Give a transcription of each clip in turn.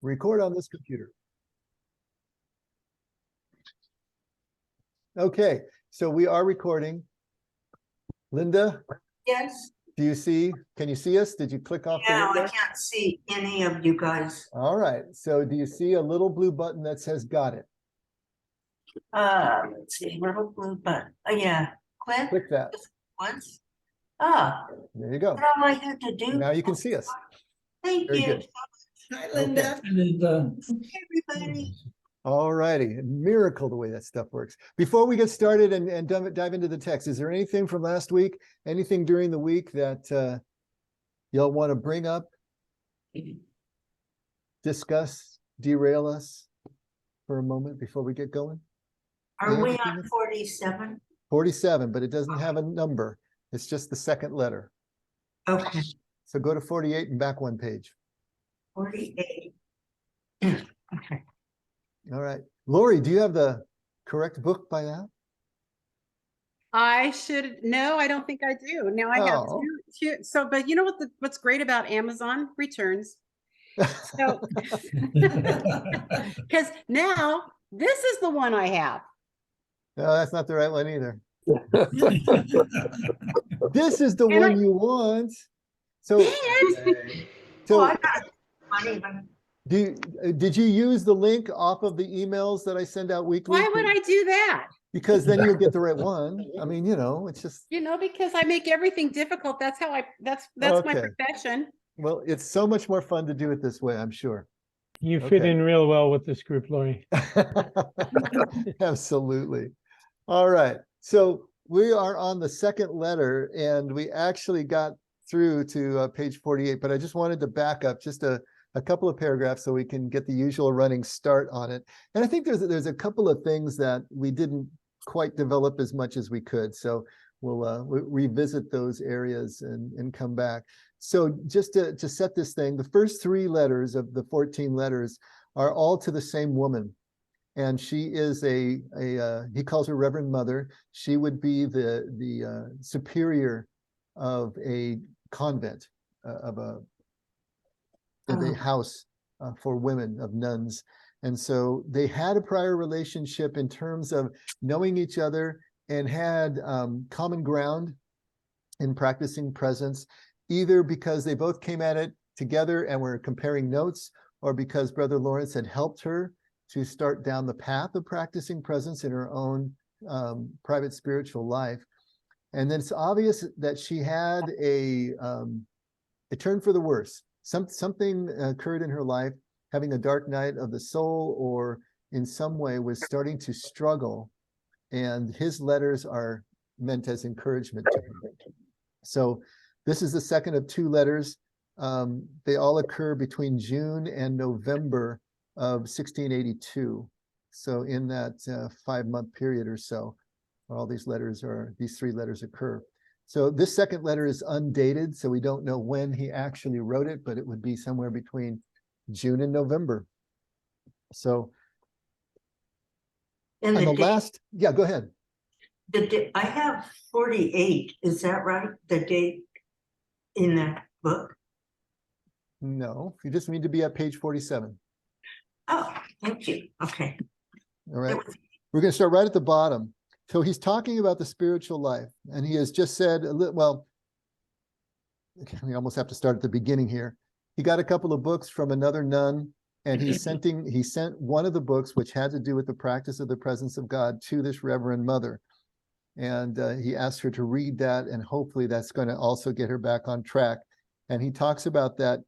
Record on this computer. Okay, so we are recording. Linda, Yes. can you see us? Did you click off the No, I window? can't see any of you guys. All right, so do you see a little blue button that says got it? Let's see, little blue button. Oh, yeah. Click that. Just once. Ah, There you go. that's all I had to do. Now you can see us. Thank Very you. good. Hi, Linda. Hey, everybody. All righty, miracle the way that stuff works. Before we get started and dive into the text, is there anything from last week, anything during the week that y'all want to bring up, discuss, derail us for a moment before we get going? Are we on 47? 47, but it doesn't have a number. It's just the second letter. Okay, So go to 48 and back one page. 48. Okay. All right. Lori, do you have the correct book by now? I should no, I don't think I do. Now I have Oh. two. So, but you know what's great about Amazon returns? So, because now this is the one I have. No, that's not the right one either. This is the And one you want. So, Dang it. Oh, so I got money, but did you use the link off of the emails that I send out weekly? Why would I do that? Because then you'll get the right one. I mean, you know, it's just, You know, because I make everything difficult. That's how that's my Okay. profession. well, it's so much more fun to do it this way, I'm sure. You fit Okay. in real well with this group, Lori. Absolutely. All right. So we are on the second letter and we actually got through to page 48, but I just wanted to back up just a couple of paragraphs so we can get the usual running start on it. And I think there's a couple of things that we didn't quite develop as much as we could. So we'll revisit those areas and come back. So just to set this thing, the first three letters of the 14 letters are all to the same woman. And she is he calls her Reverend Mother. She would be the superior of a convent, of a house for women, of nuns. And so they had a prior relationship in terms of knowing each other and had common ground in practicing presence, either because they both came at it together and were comparing notes, or because Brother Lawrence had helped her to start down the path of practicing presence in her own private spiritual life. And then it's obvious that she had a turn for the worse. Something occurred in her life, having a dark night of the soul, or in some way was starting to struggle. And his letters are meant as encouragement to her. So this is the second of two letters. They all occur between June and November of 1682. So in that 5-month period or so, all these three letters occur. So this second letter is undated, so we don't know when he actually wrote it, but it would be somewhere between June and November. So and and the the date, last, yeah, go ahead. I have 48. Is that right? The date in that book? No, you just need to be at page 47. Oh, thank you. Okay. All right. It was- We're going to start right at the bottom. So he's talking about the spiritual life, and he has just said, well, we almost have to start at the beginning here. He got a couple of books from another nun, and he sent one of the books, which had to do with the practice of the presence of God, to this Reverend Mother. And he asked her to read that, and hopefully that's going to also get her back on track. And he talks about that,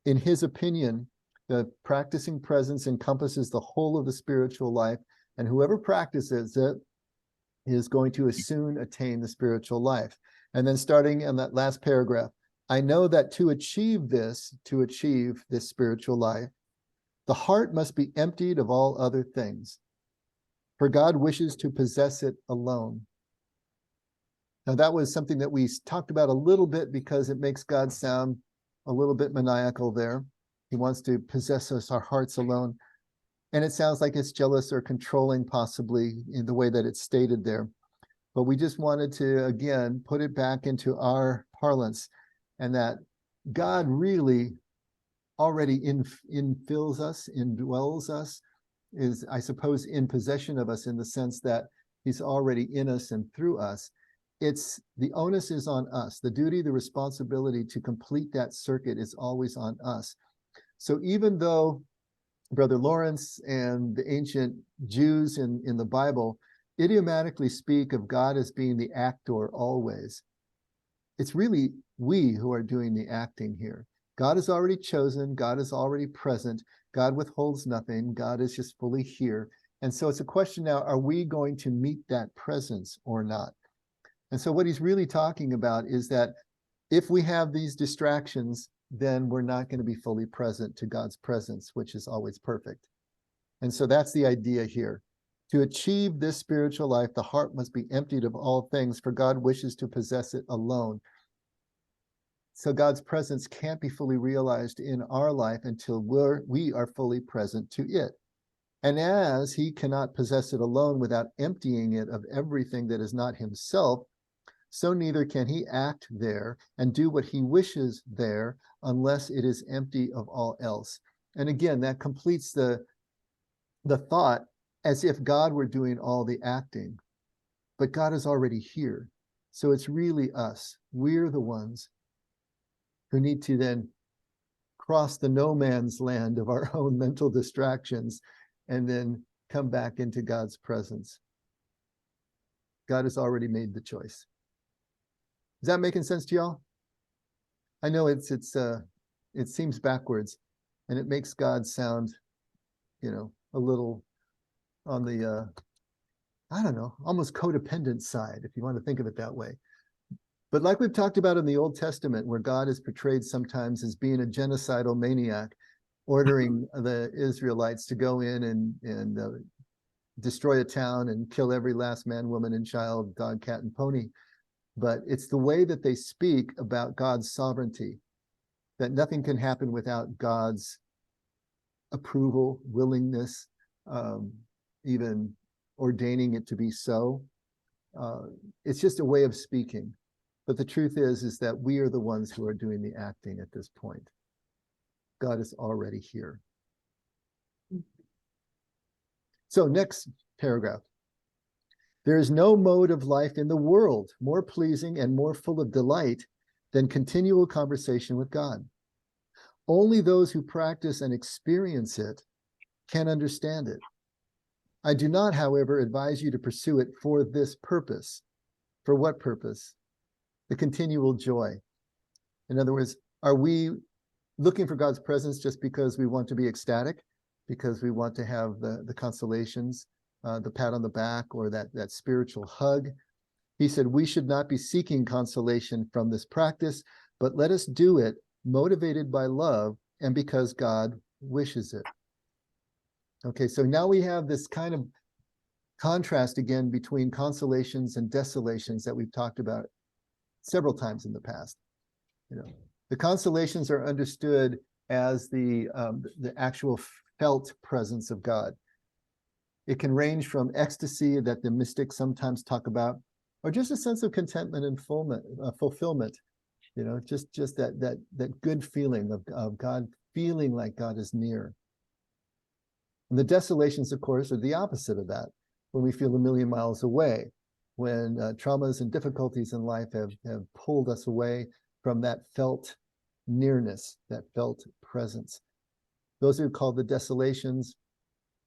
in his opinion, the practicing presence encompasses the whole of the spiritual life, and whoever practices it is going to soon attain the spiritual life. And then starting in that last paragraph, I know that to achieve this spiritual life, the heart must be emptied of all other things, for God wishes to possess it alone. Now that was something that we talked about a little bit because it makes God sound a little bit maniacal there. He wants to possess us, our hearts alone. And it sounds like it's jealous or controlling, possibly, in the way that it's stated there. But we just wanted to, again, put it back into our parlance, and that God really already infills us, indwells us, is, I suppose, in possession of us in the sense that he's already in us and through us. It's the onus is on us. The duty, the responsibility to complete that circuit is always on us. So even though Brother Lawrence and the ancient Jews in the Bible idiomatically speak of God as being the actor always, it's really we who are doing the acting here. God is already chosen. God is already present. God withholds nothing. God is just fully here. And so it's a question now, are we going to meet that presence or not? And so what he's really talking about is that if we have these distractions, then we're not going to be fully present to God's presence, which is always perfect. And so that's the idea here. To achieve this spiritual life, the heart must be emptied of all things, for God wishes to possess it alone. So God's presence can't be fully realized in our life until we are fully present to it. And as he cannot possess it alone without emptying it of everything that is not himself, so neither can he act there and do what he wishes there unless it is empty of all else. And again, that completes the thought as if God were doing all the acting, but God is already here. So it's really us. We're the ones who need to then cross the no man's land of our own mental distractions and then come back into God's presence. God has already made the choice. Is that making sense to y'all? I know it seems backwards, and it makes God sound, a little on the, I don't know, almost codependent side, if you want to think of it that way. But like we've talked about in the Old Testament, where God is portrayed sometimes as being a genocidal maniac, ordering the Israelites to go in and destroy a town and kill every last man, woman, and child, dog, cat, and pony. But it's the way that they speak about God's sovereignty, that nothing can happen without God's approval, willingness, even ordaining it to be so. It's just a way of speaking. But the truth is that we are the ones who are doing the acting at this point. God is already here. So next paragraph. There is no mode of life in the world more pleasing and more full of delight than continual conversation with God. Only those who practice and experience it can understand it. I do not, however, advise you to pursue it for this purpose. For what purpose? The continual joy. In other words, are we looking for God's presence just because we want to be ecstatic, because we want to have the consolations, the pat on the back, or that spiritual hug? He said, we should not be seeking consolation from this practice, but let us do it motivated by love and because God wishes it. Okay, so now we have this kind of contrast again between consolations and desolations that we've talked about several times in the past. The consolations are understood as the actual felt presence of God. It can range from ecstasy that the mystics sometimes talk about, or just a sense of contentment and fulfillment. Just that good feeling of God, feeling like God is near. And the desolations, of course, are the opposite of that, when we feel a million miles away, when traumas and difficulties in life have pulled us away from that felt nearness, that felt presence. Those are called the desolations.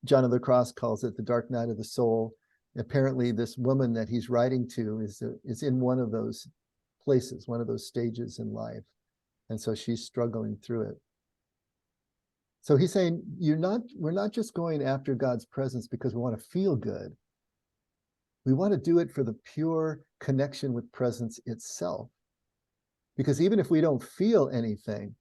John of the Cross calls it the dark night of the soul. Apparently, this woman that he's writing to is in one of those places, one of those stages in life. And so she's struggling through it. So he's saying, we're not just going after God's presence because we want to feel good. We want to do it for the pure connection with presence itself. Because even if we don't feel anything,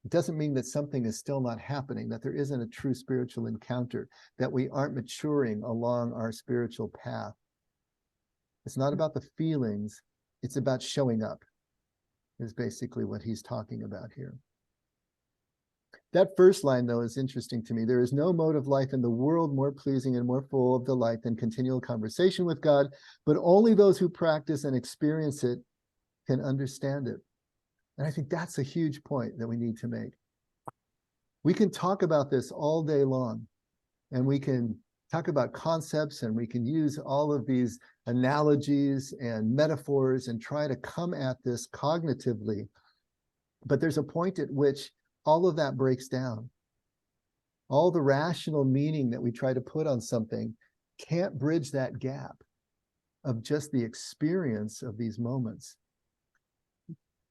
it doesn't mean that something is still not happening, that there isn't a true spiritual encounter, that we aren't maturing along our spiritual path. It's not about the feelings, it's about showing up, is basically what he's talking about here. That first line, though, is interesting to me. There is no mode of life in the world more pleasing and more full of delight than continual conversation with God, but only those who practice and experience it can understand it. And I think that's a huge point that we need to make. We can talk about this all day long, and we can talk about concepts, and we can use all of these analogies and metaphors and try to come at this cognitively. But there's a point at which all of that breaks down. All the rational meaning that we try to put on something can't bridge that gap of just the experience of these moments.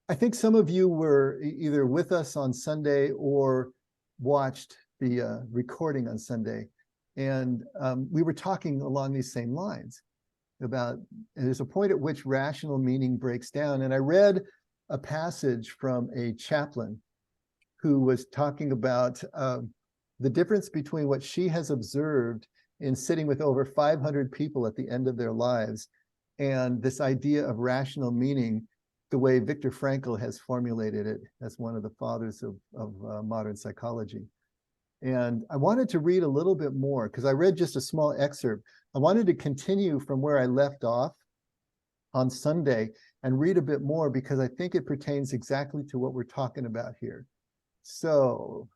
I think some of you were either with us on Sunday or watched the recording on Sunday. And we were talking along these same lines about there's a point at which rational meaning breaks down. And I read a passage from a chaplain who was talking about the difference between what she has observed in sitting with over 500 people at the end of their lives and this idea of rational meaning, the way Viktor Frankl has formulated it as one of the fathers of modern psychology. And I wanted to read a little bit more because I read just a small excerpt. I wanted to continue from where I left off on Sunday and read a bit more because I think it pertains exactly to what we're talking about here. So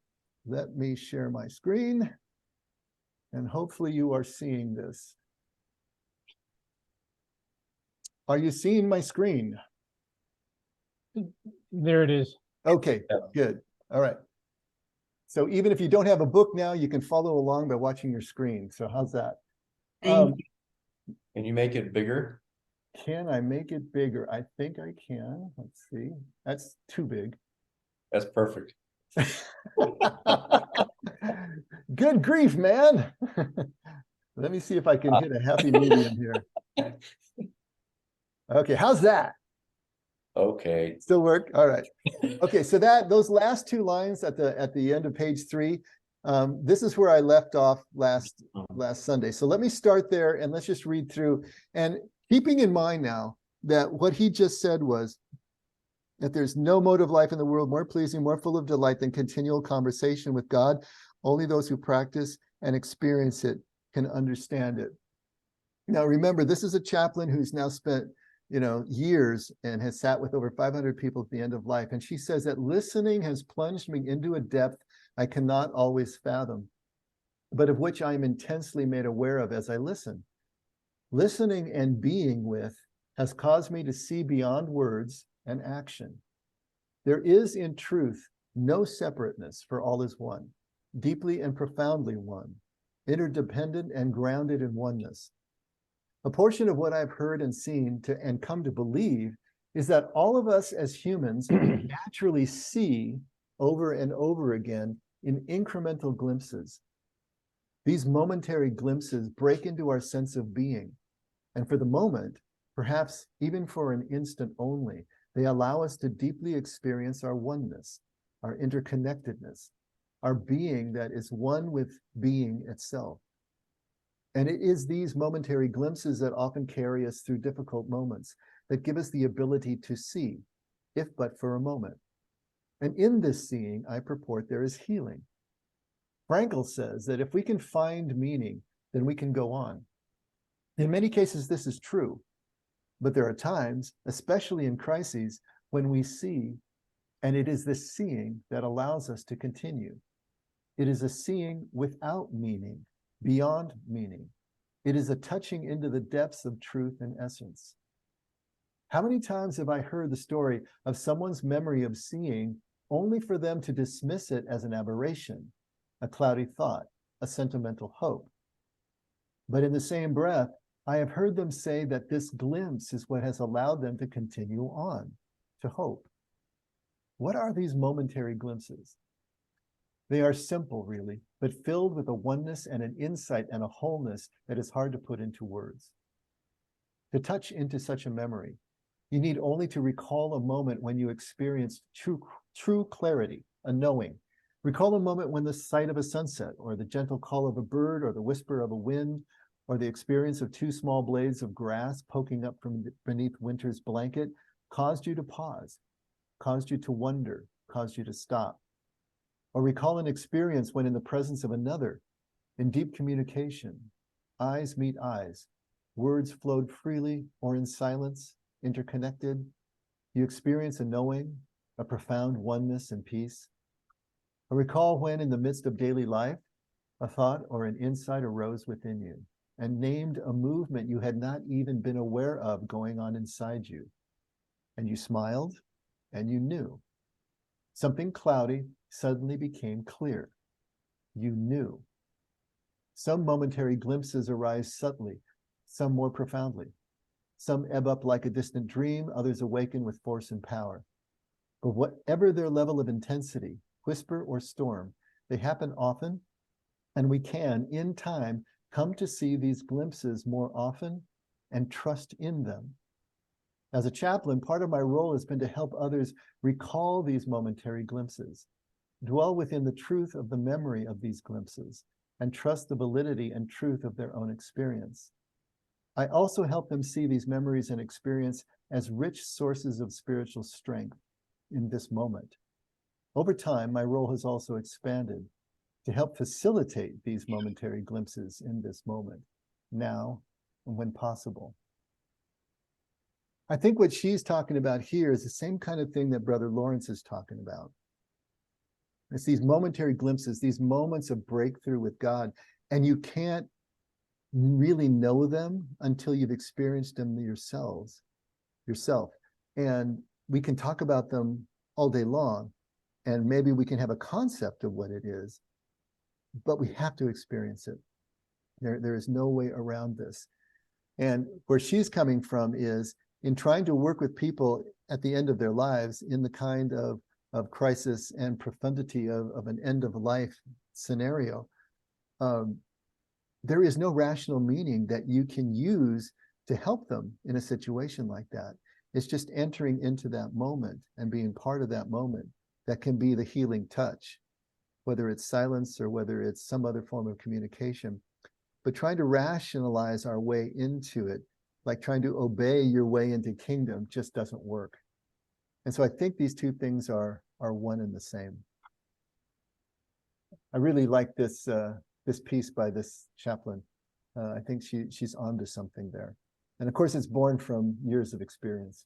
let me share my screen, and hopefully you are seeing this. Are you seeing my screen? There it is. Okay, good. All right. So even if you don't have a book now, you can follow along by watching your screen. So how's that? Thank Can you make it bigger? Can I make it bigger? I think I can. Let's see. That's too big. That's perfect. Good grief, man. Let me see if I can hit a happy medium here. Okay, how's that? Okay. Still work? All right. Okay, so those last two lines at the end of page 3, this is where I left off last Sunday. So let me start there and let's just read through. And keeping in mind now that what he just said was that there's no mode of life in the world more pleasing, more full of delight than continual conversation with God. Only those who practice and experience it can understand it. Now, remember, this is a chaplain who's now spent years and has sat with over 500 people at the end of life. And she says that listening has plunged me into a depth I cannot always fathom, but of which I am intensely made aware of as I listen. Listening and being with has caused me to see beyond words and action. There is in truth no separateness, for all is one, deeply and profoundly one, interdependent and grounded in oneness. A portion of what I've heard and seen and come to believe is that all of us as humans naturally see over and over again in incremental glimpses. These momentary glimpses break into our sense of being, and for the moment, perhaps even for an instant only, they allow us to deeply experience our oneness, our interconnectedness, our being that is one with being itself. And it is these momentary glimpses that often carry us through difficult moments, that give us the ability to see, if but for a moment. And in this seeing, I purport there is healing. Frankl says that if we can find meaning, then we can go on. In many cases, this is true, but there are times, especially in crises, when we see, and it is this seeing that allows us to continue. It is a seeing without meaning, beyond meaning. It is a touching into the depths of truth and essence. How many times have I heard the story of someone's memory of seeing only for them to dismiss it as an aberration, a cloudy thought, a sentimental hope? But in the same breath, I have heard them say that this glimpse is what has allowed them to continue on, to hope. What are these momentary glimpses? They are simple, really, but filled with a oneness and an insight and a wholeness that is hard to put into words. To touch into such a memory, you need only to recall a moment when you experienced true clarity, a knowing. Recall a moment when the sight of a sunset, or the gentle call of a bird, or the whisper of a wind, or the experience of two small blades of grass poking up from beneath winter's blanket caused you to pause, caused you to wonder, caused you to stop. Or recall an experience when in the presence of another, in deep communication, eyes meet eyes, words flowed freely or in silence, interconnected. You experience a knowing, a profound oneness and peace. I recall when in the midst of daily life, a thought or an insight arose within you and named a movement you had not even been aware of going on inside you. And you smiled and you knew. Something cloudy suddenly became clear. You knew. Some momentary glimpses arise subtly, some more profoundly. Some ebb up like a distant dream, others awaken with force and power. But whatever their level of intensity, whisper or storm, they happen often, and we can, in time, come to see these glimpses more often and trust in them. As a chaplain, part of my role has been to help others recall these momentary glimpses, dwell within the truth of the memory of these glimpses, and trust the validity and truth of their own experience. I also help them see these memories and experience as rich sources of spiritual strength in this moment. Over time, my role has also expanded to help facilitate these momentary glimpses in this moment, now and when possible. I think what she's talking about here is the same kind of thing that Brother Lawrence is talking about. It's these momentary glimpses, these moments of breakthrough with God, and you can't really know them until you've experienced them yourself. And we can talk about them all day long, and maybe we can have a concept of what it is, but we have to experience it. There is no way around this. And where she's coming from is in trying to work with people at the end of their lives in the kind of crisis and profundity of an end of life scenario. There is no rational meaning that you can use to help them in a situation like that. It's just entering into that moment and being part of that moment that can be the healing touch, whether it's silence or whether it's some other form of communication. But trying to rationalize our way into it, like trying to obey your way into kingdom, just doesn't work. And so I think these two things are one and the same. I really like this this piece by this chaplain. I think she's onto something there. And of course, it's born from years of experience.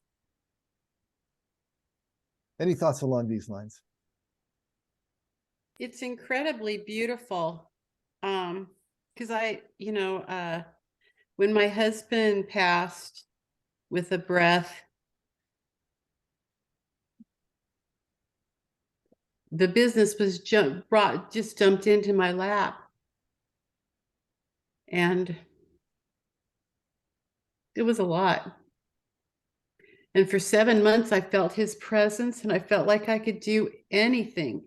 Any thoughts along these lines? It's incredibly beautiful. Because when my husband passed with a breath, the business was just jumped into my lap. And it was a lot. And for 7 months, I felt his presence and I felt like I could do anything.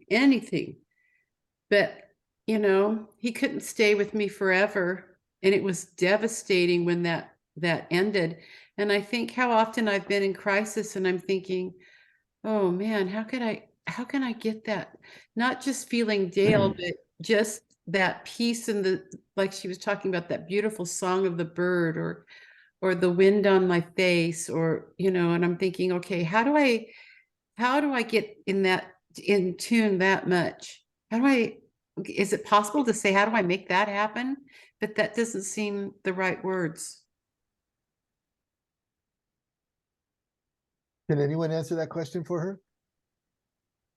But, he couldn't stay with me forever. And it was devastating when that ended. And I think how often I've been in crisis and I'm thinking, oh man, how can I get that? Not just feeling Dale, but just that peace in like she was talking about, that beautiful song of the bird or the wind on my face, or, and I'm thinking, okay, how do I get in tune that much? Is it possible to say, how do I make that happen? But that doesn't seem the right words. Can anyone answer that question for her?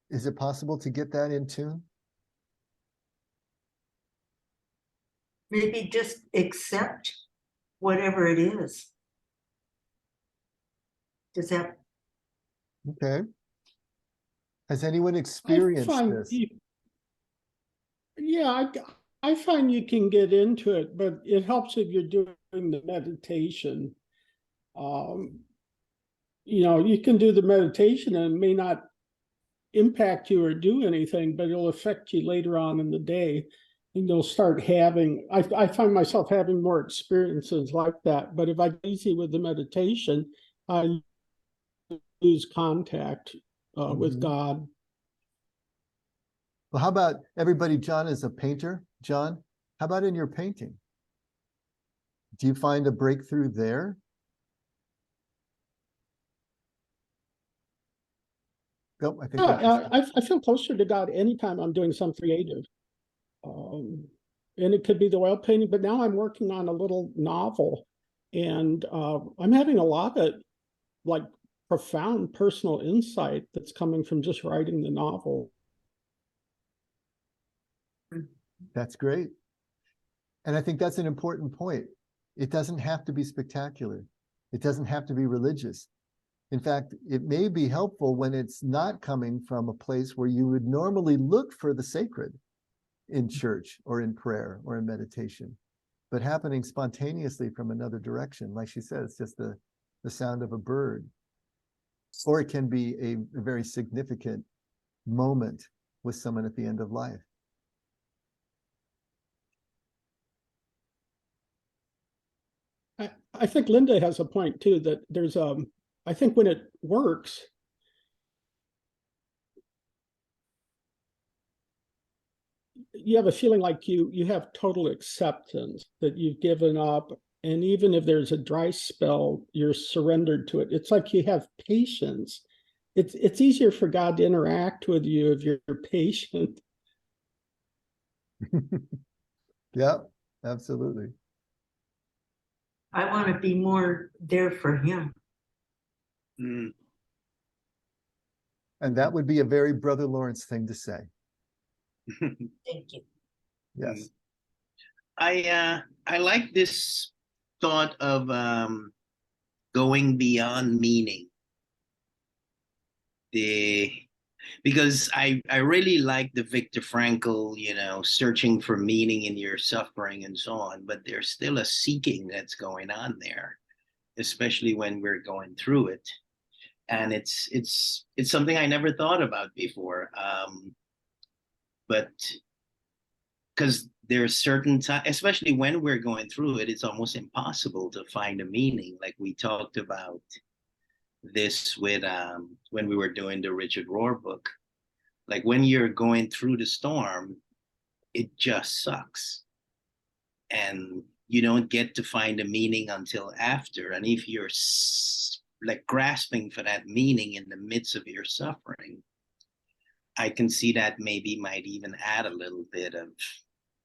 Is it possible to get that in tune? Maybe just accept whatever it is. Does that? Okay. Has anyone experienced this? I find you can get into it, but it helps if you're doing the meditation. You can do the meditation and it may not impact you or do anything, but it'll affect you later on in the day. And you'll start having, I find myself having more experiences like that. But if I get easy with the meditation, I lose contact with God. Well, how about everybody? John is a painter. John, how about in your painting? Do you find a breakthrough there? Go. I think. I feel closer to God anytime I'm doing something creative. And it could be the oil painting, but now I'm working on a little novel, and I'm having a lot of profound personal insight that's coming from just writing the novel. That's great. And I think that's an important point. It doesn't have to be spectacular. It doesn't have to be religious. In fact, it may be helpful when it's not coming from a place where you would normally look for the sacred in church or in prayer or in meditation, but happening spontaneously from another direction. Like she said, it's just the sound of a bird. Or it can be a very significant moment with someone at the end of life. I think Linda has a point too, that there's I think when it works, you have a feeling like you have total acceptance that you've given up, and even if there's a dry spell, you're surrendered to it. It's like you have patience. It's easier for God to interact with you if you're patient. Yeah, absolutely. I want to be more there for him. Mm. And that would be a very Brother Lawrence thing to say. Thank you. Yes. I like this thought of going beyond meaning. Because I really like the Viktor Frankl, searching for meaning in your suffering and so on, but there's still a seeking that's going on there, especially when we're going through it. And it's something I never thought about before. But because there's certain times, especially when we're going through it, it's almost impossible to find a meaning. Like we talked about this with when we were doing the Richard Rohr book. Like when you're going through the storm, it just sucks. And you don't get to find a meaning until after. And if you're like grasping for that meaning in the midst of your suffering, I can see that maybe might even add a little bit of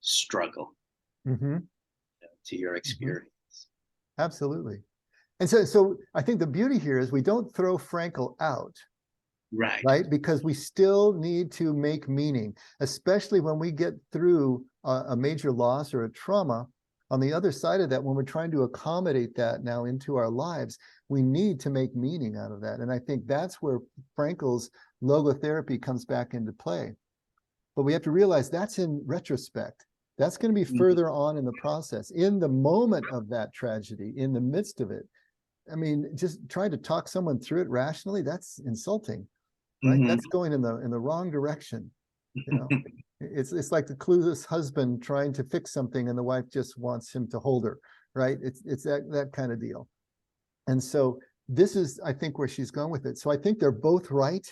struggle to your experience. Absolutely. And so I think the beauty here is we don't throw Frankl out, right? Because we still need to make meaning, especially when we get through a major loss or a trauma. On the other side of that, when we're trying to accommodate that now into our lives, we need to make meaning out of that. And I think that's where Frankl's logotherapy comes back into play. But we have to realize that's in retrospect. That's going to be further on in the process. In the moment of that tragedy, in the midst of it, I mean, just trying to talk someone through it rationally, that's insulting, right? That's going in the wrong direction. It's like the clueless husband trying to fix something and the wife just wants him to hold her, right? It's that kind of deal. And so this is, I think, where she's going with it. So I think they're both right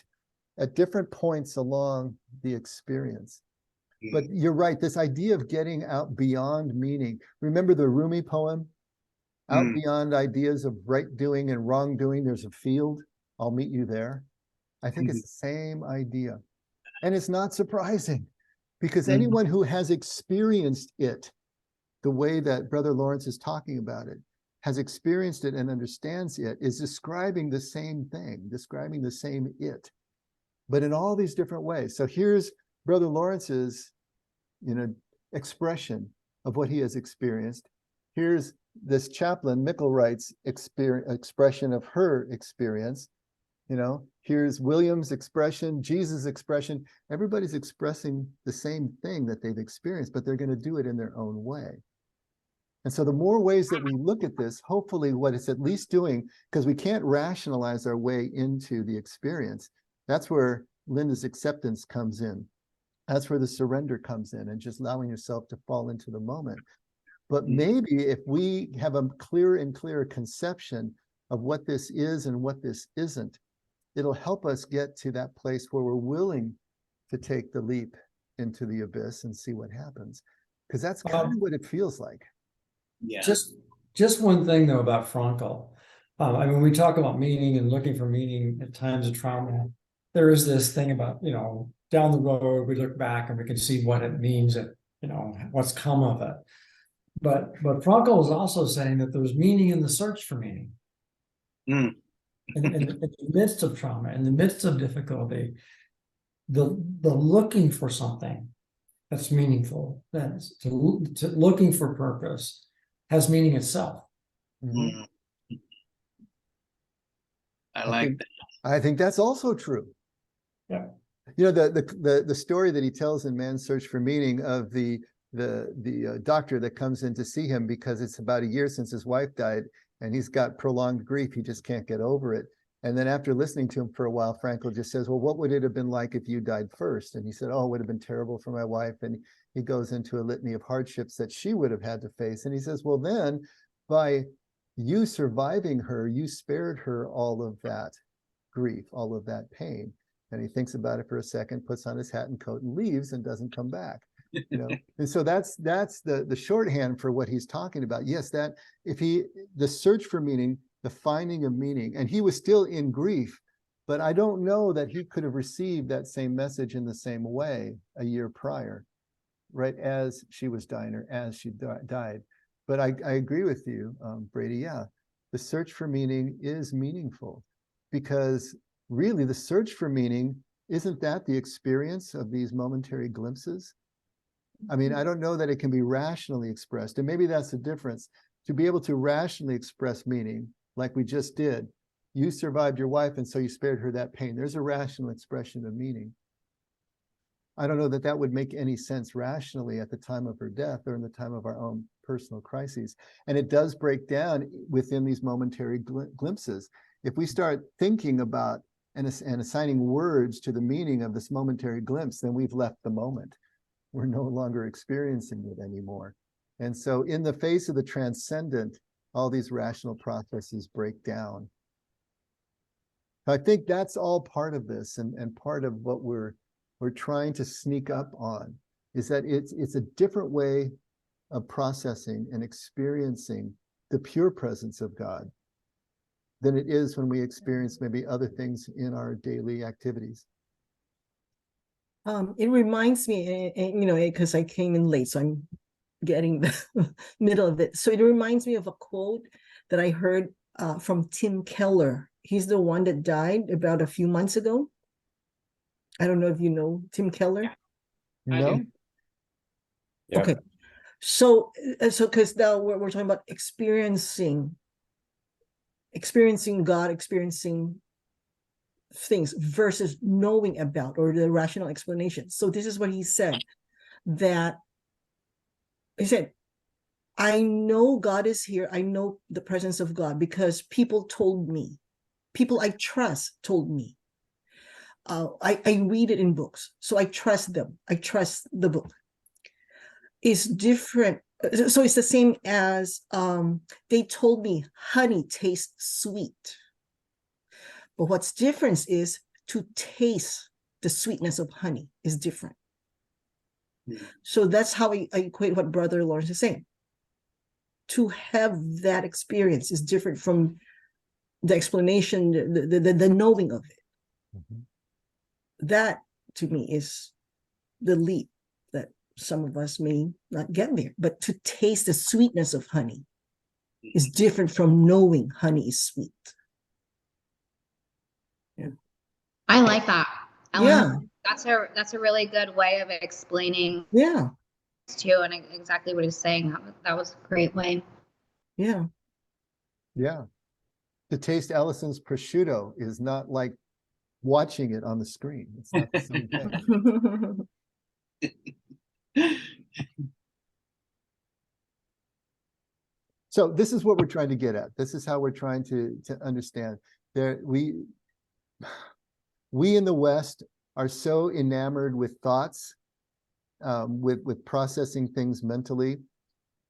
at different points along the experience. But you're right, this idea of getting out beyond meaning. Remember the Rumi poem? Out beyond ideas of right doing and wrong doing, there's a field. I'll meet you there. I think it's the same idea. And it's not surprising because anyone who has experienced it the way that Brother Lawrence is talking about it, has experienced it and understands it, is describing the same thing, describing the same it, but in all these different ways. So here's Brother Lawrence's, expression of what he has experienced. Here's this chaplain, Micklewright's expression of her experience. Here's William's expression, Jesus' expression. Everybody's expressing the same thing that they've experienced, but they're going to do it in their own way. And so the more ways that we look at this, hopefully what it's at least doing, because we can't rationalize our way into the experience, that's where Linda's acceptance comes in. That's where the surrender comes in and just allowing yourself to fall into the moment. But maybe if we have a clearer and clearer conception of what this is and what this isn't, it'll help us get to that place where we're willing to take the leap into the abyss and see what happens. Because that's kind of what it feels like. Yeah. Just one thing though about Frankl. I mean, we talk about meaning and looking for meaning at times of trauma. There is this thing about, down the road, we look back and we can see what it means and, what's come of it. But Frankl is also saying that there's meaning in the search for meaning. In the midst of trauma, in the midst of difficulty, the looking for something that's meaningful. That's to looking for purpose has meaning itself. Mhm. Mm. I I like think- that. I think that's also true. Yeah. You know, the story that he tells in Man's Search for Meaning of the doctor that comes in to see him because it's about a year since his wife died and he's got prolonged grief. He just can't get over it. And then after listening to him for a while, Frankl just says, well, what would it have been like if you died first? And he said, oh, it would have been terrible for my wife. And he goes into a litany of hardships that she would have had to face. And he says, well, then by you surviving her, you spared her all of that grief, all of that pain. And he thinks about it for a second, puts on his hat and coat and leaves and doesn't come back. You know, and so that's the shorthand for what he's talking about. Yes, that the search for meaning, the finding of meaning, and he was still in grief, but I don't know that he could have received that same message in the same way a year prior, right as she was dying or as she died. But I agree with you, Brady. Yeah, the search for meaning is meaningful because really the search for meaning, isn't that the experience of these momentary glimpses? I mean, I don't know that it can be rationally expressed, and maybe that's the difference. To be able to rationally express meaning, like we just did, you survived your wife, and so you spared her that pain. There's a rational expression of meaning. I don't know that that would make any sense rationally at the time of her death or in the time of our own personal crises. And it does break down within these momentary glimpses. If we start thinking about and assigning words to the meaning of this momentary glimpse, then we've left the moment. We're no longer experiencing it anymore. And so in the face of the transcendent, all these rational processes break down. I think that's all part of this and part of what we're trying to sneak up on is that it's a different way of processing and experiencing the pure presence of God than it is when we experience maybe other things in our daily activities. It reminds me, you know, because I came in late, so I'm getting the middle of it. So it reminds me of a quote that I heard from Tim Keller. He's the one that died about a few months ago. I don't know if you know Tim Keller. No? Yep. Okay. So because now we're talking about experiencing God, experiencing things versus knowing about or the rational explanation. So this is what he said, that he said, I know God is here. I know the presence of God because people told me, people I trust told me. I read it in books, so I trust them. I trust the book. It's different. So it's the same as they told me honey tastes sweet. But what's different is to taste the sweetness of honey is different. So that's how I equate what Brother Lawrence is saying. To have that experience is different from the explanation, the knowing of it. Mhm. That to me is the leap that some of us may not get there. But to taste the sweetness of honey is different from knowing honey is sweet. I like that. Yeah. That's a really good way of explaining Yeah. too, and exactly what he's saying. That was a great way. Yeah. Yeah. To taste Allison's prosciutto is not like watching it on the screen. It's not the same thing. So this is what we're trying to get at. This is how we're trying to understand. We in the West are so enamored with thoughts, with processing things mentally,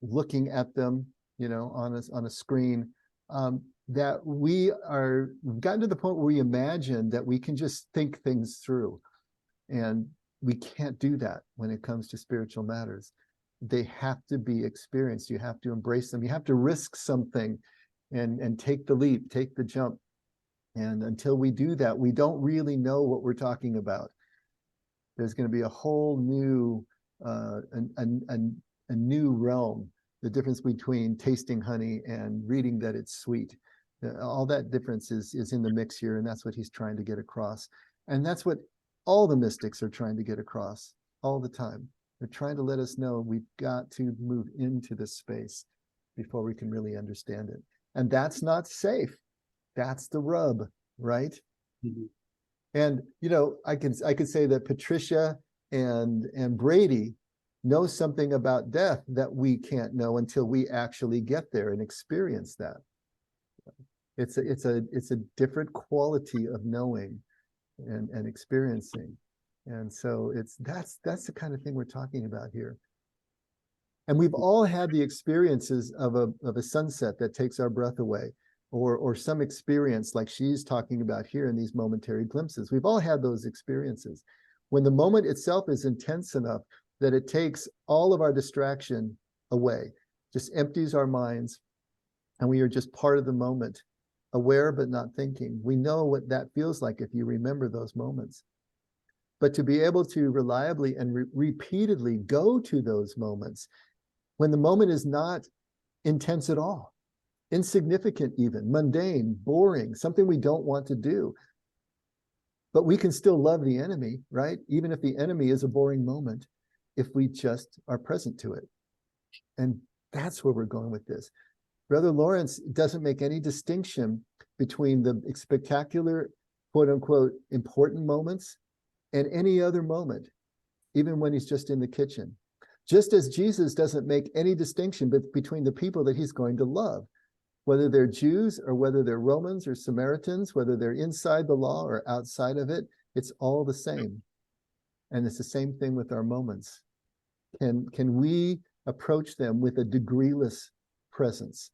looking at them, you know, on a screen, that we've gotten to the point where we imagine that we can just think things through, and we can't do that when it comes to spiritual matters. They have to be experienced. You have to embrace them. You have to risk something and take the leap, take the jump. And until we do that, we don't really know what we're talking about. There's going to be a whole new, a new realm, the difference between tasting honey and reading that it's sweet. All that difference is in the mix here, and that's what he's trying to get across. And that's what all the mystics are trying to get across all the time. They're trying to let us know we've got to move into this space before we can really understand it. And that's not safe. That's the rub, right? Mhm. And I could say that Patricia and Brady know something about death that we can't know until we actually get there and experience that. It's a different quality of knowing and experiencing. And so that's the kind of thing we're talking about here. And we've all had the experiences of a sunset that takes our breath away, or some experience like she's talking about here in these momentary glimpses. We've all had those experiences. When the moment itself is intense enough that it takes all of our distraction away, just empties our minds, and we are just part of the moment, aware but not thinking. We know what that feels like if you remember those moments. But to be able to reliably and repeatedly go to those moments when the moment is not intense at all, insignificant even, mundane, boring, something we don't want to do. But we can still love the enemy, right? Even if the enemy is a boring moment, if we just are present to it. And that's where we're going with this. Brother Lawrence doesn't make any distinction between the spectacular, quote unquote, important moments and any other moment, even when he's just in the kitchen. Just as Jesus doesn't make any distinction between the people that he's going to love, whether they're Jews or whether they're Romans or Samaritans, whether they're inside the law or outside of it, it's all the same. And it's the same thing with our moments. Can we approach them with a degreeless presence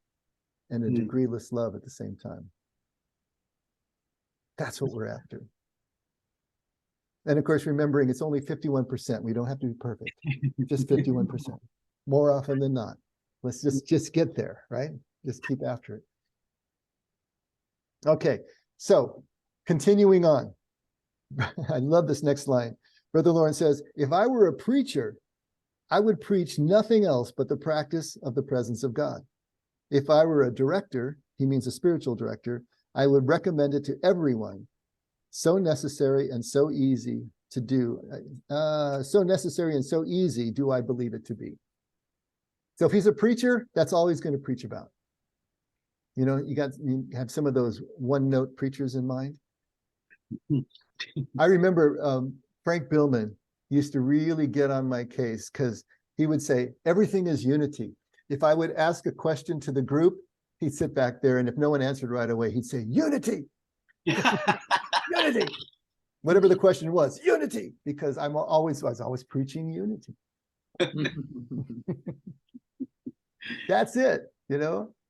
and a degreeless love at the same time? That's what we're after. And of course, remembering it's only 51%. We don't have to be perfect, just 51%. More often than not. Let's just get there, right? Just keep after it. Okay, so continuing on. I love this next line. Brother Lawrence says, if I were a preacher, I would preach nothing else but the practice of the presence of God. If I were a director, he means a spiritual director, I would recommend it to everyone. So necessary and so easy to do. So necessary and so easy do I believe it to be. So if he's a preacher, that's all he's going to preach about. You have some of those one-note preachers in mind. I remember Frank Billman used to really get on my case because he would say, everything is unity. If I would ask a question to the group, he'd sit back there, and if no one answered right away, he'd say, unity. Unity. Whatever the question was, unity, because I was always preaching unity. That's it.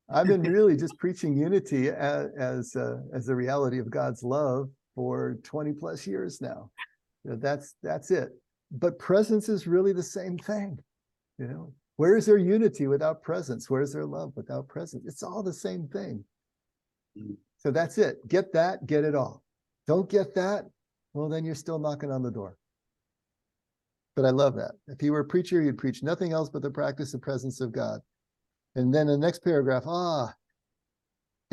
I've been really just preaching unity as the reality of God's love for 20 plus years now. That's it. But presence is really the same thing. Where is there unity without presence? Where is there love without presence? It's all the same thing. So that's it. Get that, get it all. Don't get that, well, then you're still knocking on the door. But I love that. If he were a preacher, he'd preach nothing else but the practice of presence of God. And then the next paragraph,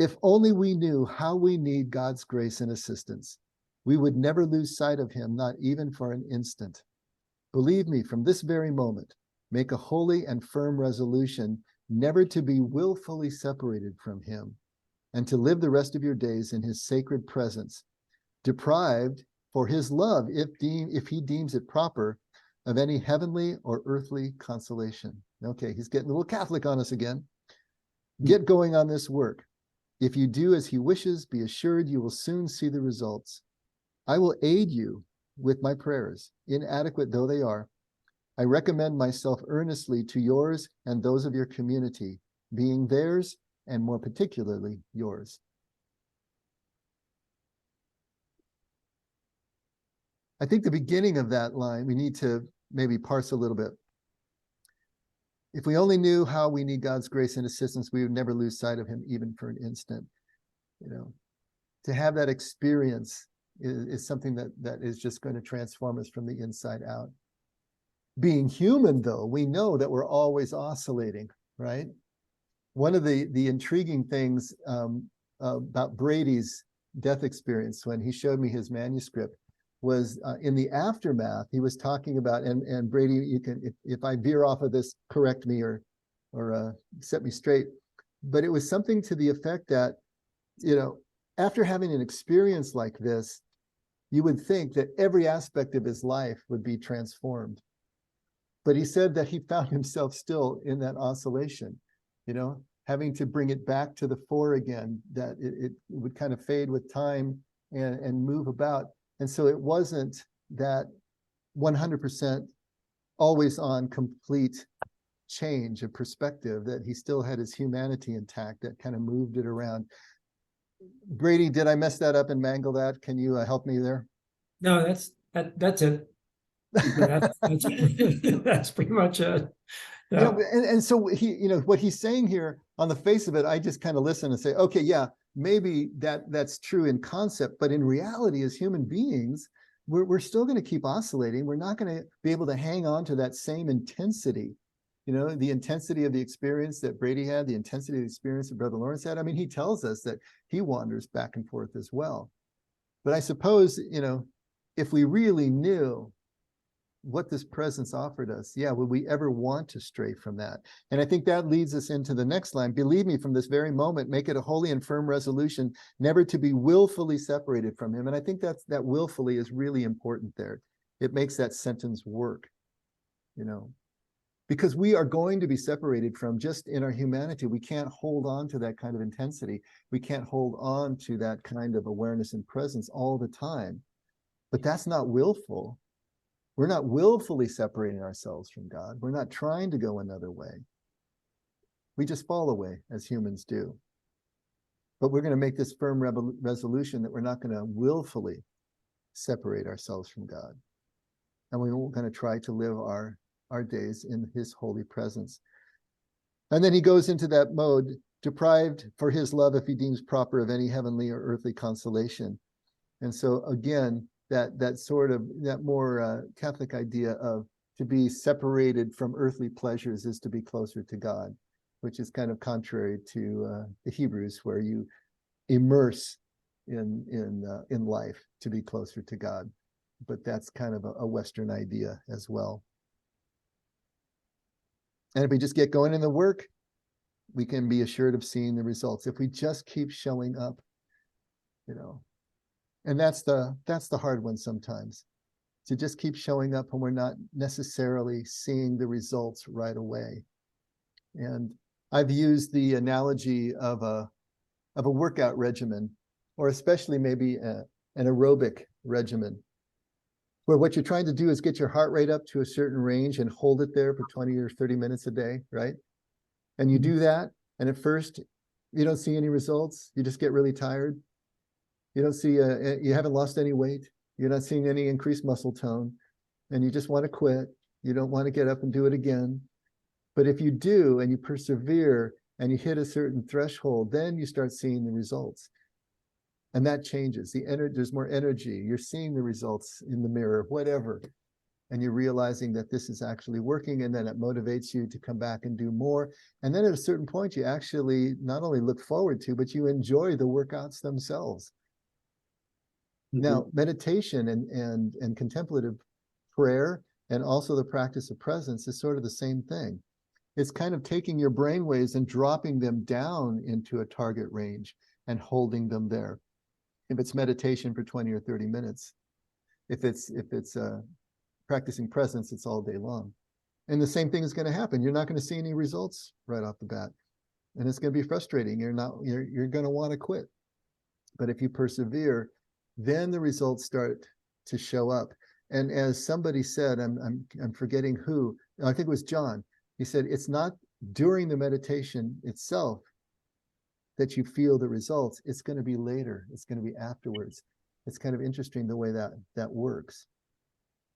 if only we knew how we need God's grace and assistance, we would never lose sight of him, not even for an instant. Believe me, from this very moment, make a holy and firm resolution never to be willfully separated from him, and to live the rest of your days in his sacred presence, deprived for his love, if he deems it proper, of any heavenly or earthly consolation. Okay, he's getting a little Catholic on us again. Get going on this work. If you do as he wishes, be assured you will soon see the results. I will aid you with my prayers, inadequate though they are. I recommend myself earnestly to yours and those of your community, being theirs and more particularly yours. I think the beginning of that line, we need to maybe parse a little bit. If we only knew how we need God's grace and assistance, we would never lose sight of him even for an instant. To have that experience is something that is just going to transform us from the inside out. Being human, though, we know that we're always oscillating, right? One of the intriguing things about Brady's death experience when he showed me his manuscript was in the aftermath, he was talking about, and Brady, you can, if I veer off of this, correct me or set me straight. But it was something to the effect that, you know, after having an experience like this, you would think that every aspect of his life would be transformed. But he said that he found himself still in that oscillation, you know, having to bring it back to the fore again, that it would kind of fade with time and move about. And so it wasn't that 100% always on complete change of perspective, that he still had his humanity intact, that kind of moved it around. Brady, did I mess that up and mangle that? Can you help me there? No, that's it. That's pretty much it. You know, and so he, you know, what he's saying here on the face of it, I just kind of listen and say, okay, yeah, maybe that's true in concept, but in reality, as human beings, we're still going to keep oscillating. We're not going to be able to hang on to that same intensity. You know, the intensity of the experience that Brady had, the intensity of the experience that Brother Lawrence had. I mean, he tells us that he wanders back and forth as well. But I suppose, you know, if we really knew what this presence offered us, yeah, would we ever want to stray from that? And I think that leads us into the next line. Believe me, from this very moment, make it a holy and firm resolution, never to be willfully separated from him. And I think that willfully is really important there. It makes that sentence work, you know, because we are going to be separated from, just in our humanity. We can't hold on to that kind of intensity. We can't hold on to that kind of awareness and presence all the time. But that's not willful. We're not willfully separating ourselves from God. We're not trying to go another way. We just fall away, as humans do. But we're going to make this firm resolution that we're not going to willfully separate ourselves from God. And we're going to try to live our days in his holy presence. And then he goes into that mode, deprived for his love if he deems proper of any heavenly or earthly consolation. And so again, that sort of, that more Catholic idea of to be separated from earthly pleasures is to be closer to God, which is kind of contrary to the Hebrews, where you immerse in life to be closer to God. But that's kind of a Western idea as well. And if we just get going in the work, we can be assured of seeing the results. If we just keep showing up, you know, and that's the hard one sometimes, to just keep showing up when we're not necessarily seeing the results right away. And I've used the analogy of a workout regimen, or especially maybe an aerobic regimen, where what you're trying to do is get your heart rate up to a certain range and hold it there for 20 or 30 minutes a day, right? And you do that, and at first you don't see any results. You just get really tired. You don't see, you haven't lost any weight. You're not seeing any increased muscle tone, and you just want to quit. You don't want to get up and do it again. But if you do, and you persevere, and you hit a certain threshold, then you start seeing the results. And that changes. There's more energy. You're seeing the results in the mirror, whatever. And you're realizing that this is actually working, and then it motivates you to come back and do more. And then at a certain point, you actually not only look forward to, but you enjoy the workouts themselves. Now, meditation and contemplative prayer, and also the practice of presence, is sort of the same thing. It's kind of taking your brainwaves and dropping them down into a target range and holding them there. If it's meditation for 20 or 30 minutes, if it's practicing presence, it's all day long. And the same thing is going to happen. You're not going to see any results right off the bat, and it's going to be frustrating. You're going to want to quit. But if you persevere, then the results start to show up. And as somebody said, I'm forgetting who, I think it was John. He said, it's not during the meditation itself that you feel the results. It's going to be later. It's going to be afterwards. It's kind of interesting the way that works.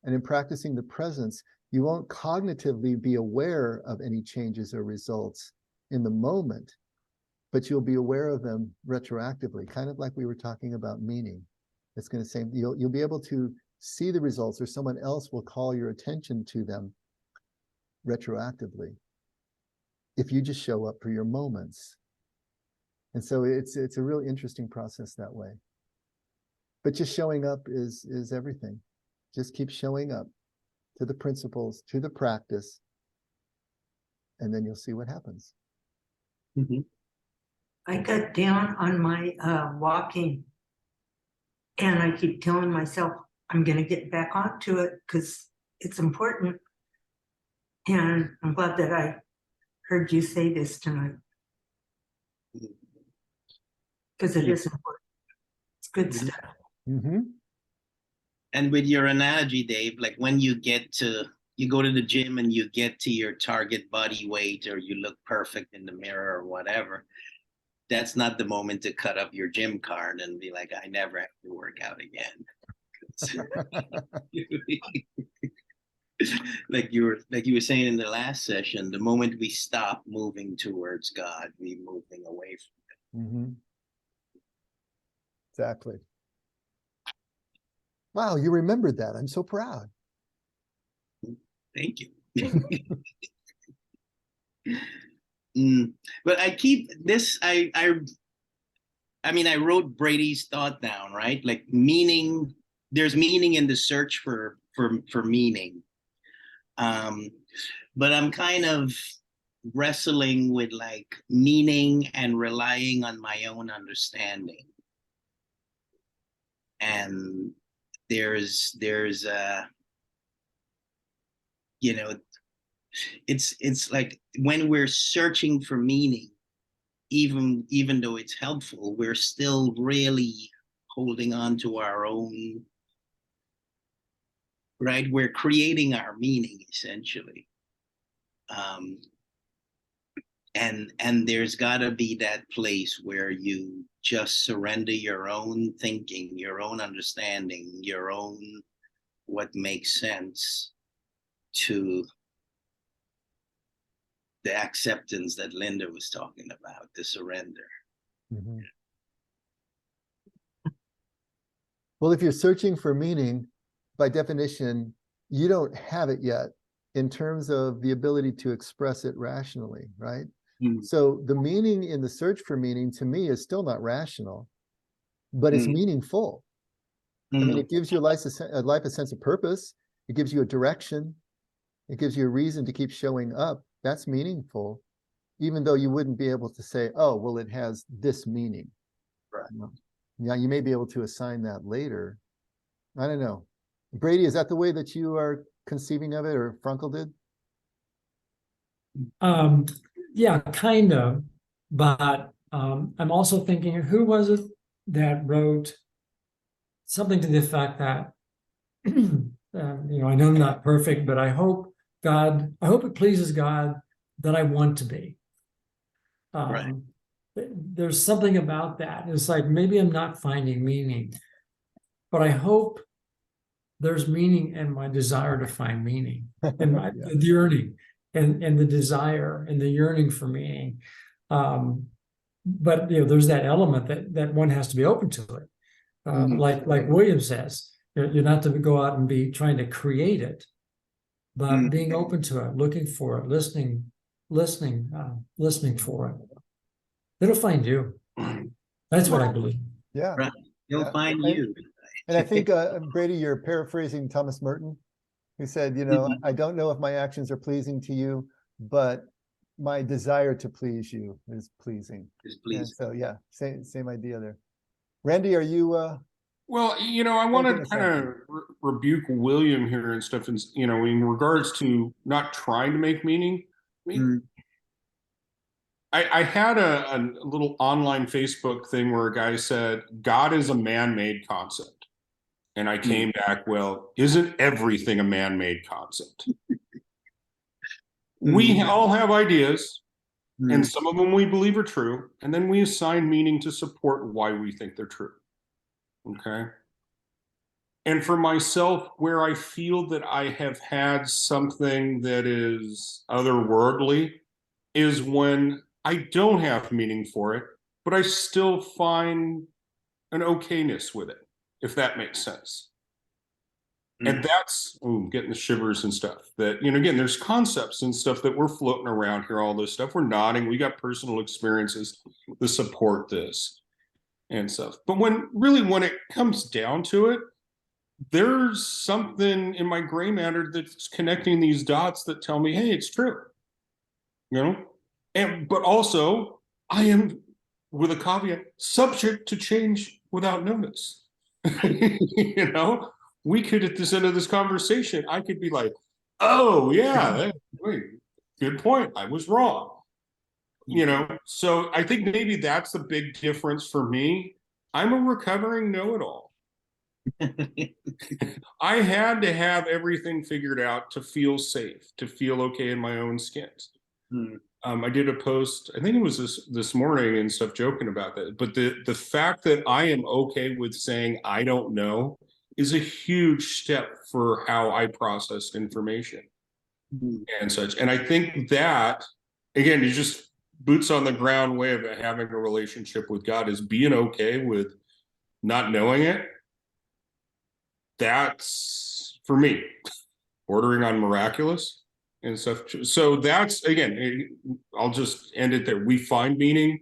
And in practicing the presence, you won't cognitively be aware of any changes or results in the moment, but you'll be aware of them retroactively, kind of like we were talking about meaning. It's going to say, you'll be able to see the results, or someone else will call your attention to them retroactively if you just show up for your moments. And so it's a really interesting process that way. But just showing up is everything. Just keep showing up to the principles, to the practice, and then you'll see what happens. I got down on my walking, and I keep telling myself I'm gonna get back onto it because it's important. And I'm glad that I heard you say this tonight. Because it is important. It's good stuff. Mm-hmm. And with your analogy, Dave, like when you go to the gym and you get to your target body weight, or you look perfect in the mirror or whatever, that's not the moment to cut up your gym card and be like, I never have to work out again. like you were saying in the last session, the moment we stop moving towards God, we're moving away from it. Mm-hmm. Exactly. Wow, you remembered that. I'm so proud. Thank you. But I keep this, I mean, I wrote Brady's thought down, right? Like meaning, there's meaning in the search for meaning. But I'm kind of wrestling with like meaning and relying on my own understanding. And there's you know, it's like when we're searching for meaning, even though it's helpful, we're still really holding on to our own, right? We're creating our meaning essentially. And there's got to be that place where you just surrender your own thinking, your own understanding, your own what makes sense to the acceptance that Linda was talking about, the surrender. Mm-hmm. Well, if you're searching for meaning, by definition, you don't have it yet in terms of the ability to express it rationally, right? Mm. So the meaning in the search for meaning to me is still not rational, but it's meaningful. I mean, it gives your life a sense of purpose. It gives you a direction. It gives you a reason to keep showing up. That's meaningful, even though you wouldn't be able to say, oh, well, it has this meaning. Right. Yeah, you may be able to assign that later. I don't know. Brady, is that the way that you are conceiving of it, or Frankel did? Yeah, kind of. But I'm also thinking, who was it that wrote something to the effect that, you know, I know I'm not perfect, but I hope it pleases God that I want to be. Right. There's something about that. It's like, maybe I'm not finding meaning, but I hope there's meaning in my desire to find meaning, and my the yearning and the desire and the yearning for meaning. But you know, there's that element that one has to be open to it. Like William says, you're not to go out and be trying to create it, but being open to it, looking for it, listening for it. It'll find you. That's what I believe. Yeah. Right. He'll Yeah. find you. And I think, Brady, you're paraphrasing Thomas Merton, who said, you know, I don't know if my actions are pleasing to you, but my desire to please you is pleasing. And so, yeah, same idea there. Randy, are you? Well, you know, I want to kind of rebuke William here and stuff, and you know, in regards to not trying to make meaning. I mean, I had a little online Facebook thing where a guy said, God is a man-made concept. And I came back, well, isn't everything a man-made concept? We all have ideas, and some of them we believe are true, and then we assign meaning to support why we think they're true. Okay? And for myself, where I feel that I have had something that is otherworldly is when I don't have meaning for it, but I still find an okayness with it, if that makes sense. And that's getting the shivers and stuff. That, you know, again, there's concepts and stuff that we're floating around here, all this stuff. We're nodding. We got personal experiences to support this. and stuff. But when it comes down to it, there's something in my gray matter that's connecting these dots that tell me, hey, it's true. You know? But also I am, with a caveat, subject to change without notice. You know, we could, at this end of this conversation, I could be like, oh yeah, wait, good point, I was wrong. You know, so I think maybe that's the big difference for me. I'm a recovering know-it-all. I had to have everything figured out to feel safe, to feel okay in my own skin. I did a post, I think it was this morning and stuff, joking about that. But the fact that I am okay with saying I don't know is a huge step for how I process information and such. And I think that, again, is just boots on the ground way of having a relationship with God, is being okay with not knowing it. That's, for me, bordering on miraculous and stuff. So that's, again, I'll just end it there. We find meaning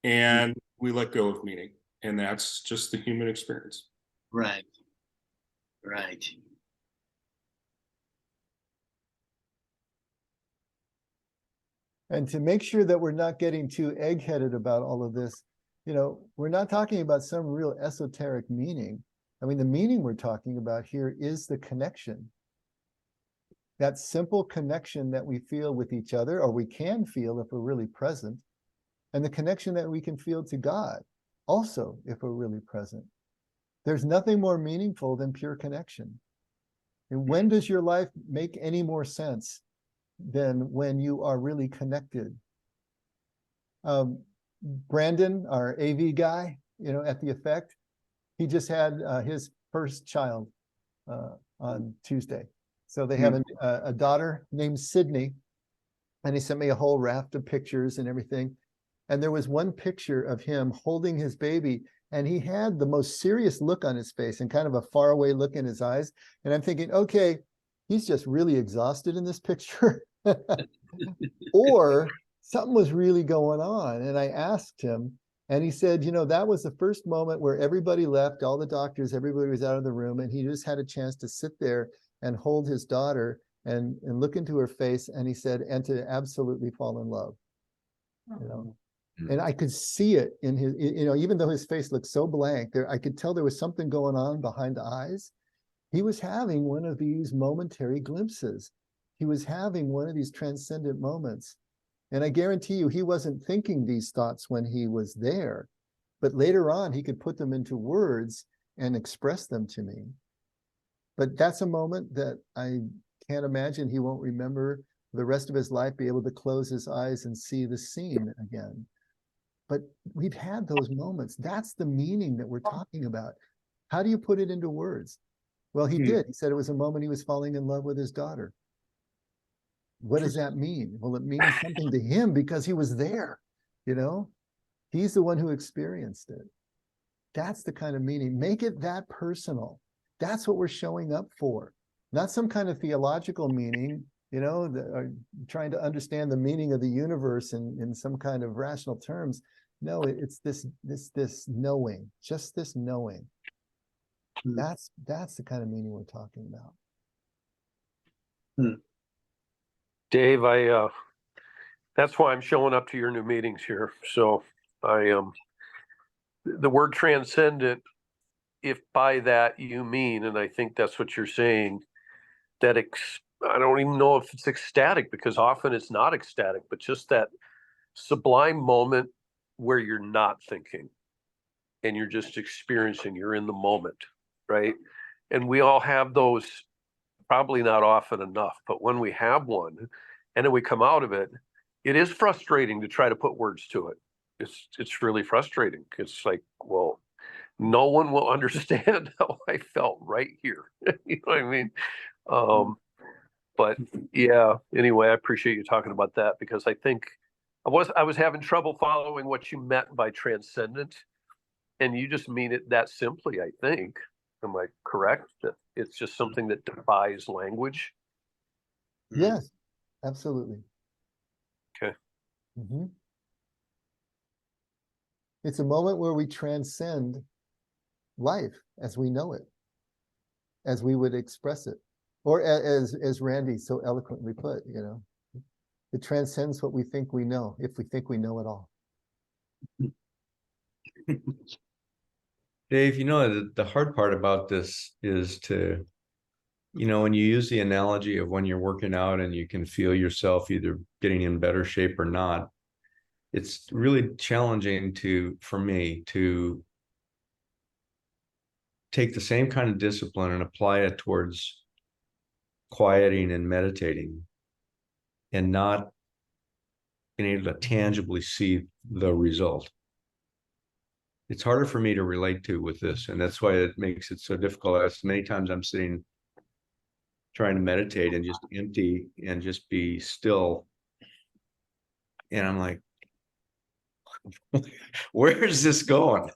and we let go of meaning. And that's just the human experience. Right. Right. And to make sure that we're not getting too egg-headed about all of this, you know, we're not talking about some real esoteric meaning. I mean, the meaning we're talking about here is the connection. That simple connection that we feel with each other, or we can feel if we're really present, and the connection that we can feel to God also if we're really present. There's nothing more meaningful than pure connection. And when does your life make any more sense than when you are really connected? Brandon, our AV guy, you know, at the Effect, he just had his first child on Tuesday. So they have a daughter named Sydney, and he sent me a whole raft of pictures and everything. And there was one picture of him holding his baby, and he had the most serious look on his face and kind of a faraway look in his eyes. And I'm thinking, okay, he's just really exhausted in this picture. Or something was really going on. And I asked him, and he said, you know, that was the first moment where everybody left, all the doctors, everybody was out of the room, and he just had a chance to sit there and hold his daughter and look into her face. And he said, and to absolutely fall in love, you know. And I could see it in his, you know, even though his face looked so blank there, I could tell there was something going on behind the eyes. He was having one of these momentary glimpses. He was having one of these transcendent moments. And I guarantee you, he wasn't thinking these thoughts when he was there, but later on, he could put them into words and express them to me. But that's a moment that I can't imagine he won't remember the rest of his life, be able to close his eyes and see the scene again. But we've had those moments. That's the meaning that we're talking about. How do you put it into words? Well, he did. He said it was a moment he was falling in love with his daughter. What does that mean? Well, it means something to him because he was there, you know? He's the one who experienced it. That's the kind of meaning. Make it that personal. That's what we're showing up for. Not some kind of theological meaning, you know, trying to understand the meaning of the universe in some kind of rational terms. No, it's this knowing, just this knowing. That's the kind of meaning we're talking about. Dave, that's why I'm showing up to your new meetings here. So the word transcendent, if by that you mean, and I think that's what you're saying, that I don't even know if it's ecstatic, because often it's not ecstatic, but just that sublime moment where you're not thinking and you're just experiencing, you're in the moment, right? And we all have those, probably not often enough, but when we have one and then we come out of it, it is frustrating to try to put words to it. It's really frustrating. It's like, well, no one will understand how I felt right here. You know what I mean? But yeah, anyway, I appreciate you talking about that, because I think I was having trouble following what you meant by transcendent, and you just mean it that simply, I think. Am I correct? That it's just something that defies language? Yes, absolutely. Okay. It's a moment where we transcend life as we know it, as we would express it, or as Randy so eloquently put, you know, it transcends what we think we know, if we think we know it all. Dave, you know, the hard part about this is to, you know, when you use the analogy of when you're working out and you can feel yourself either getting in better shape or not, it's really challenging for me to take the same kind of discipline and apply it towards quieting and meditating and not being able to tangibly see the result. It's harder for me to relate to with this, and that's why it makes it so difficult. As many times I'm sitting trying to meditate and just empty and just be still, and I'm like, where is this going?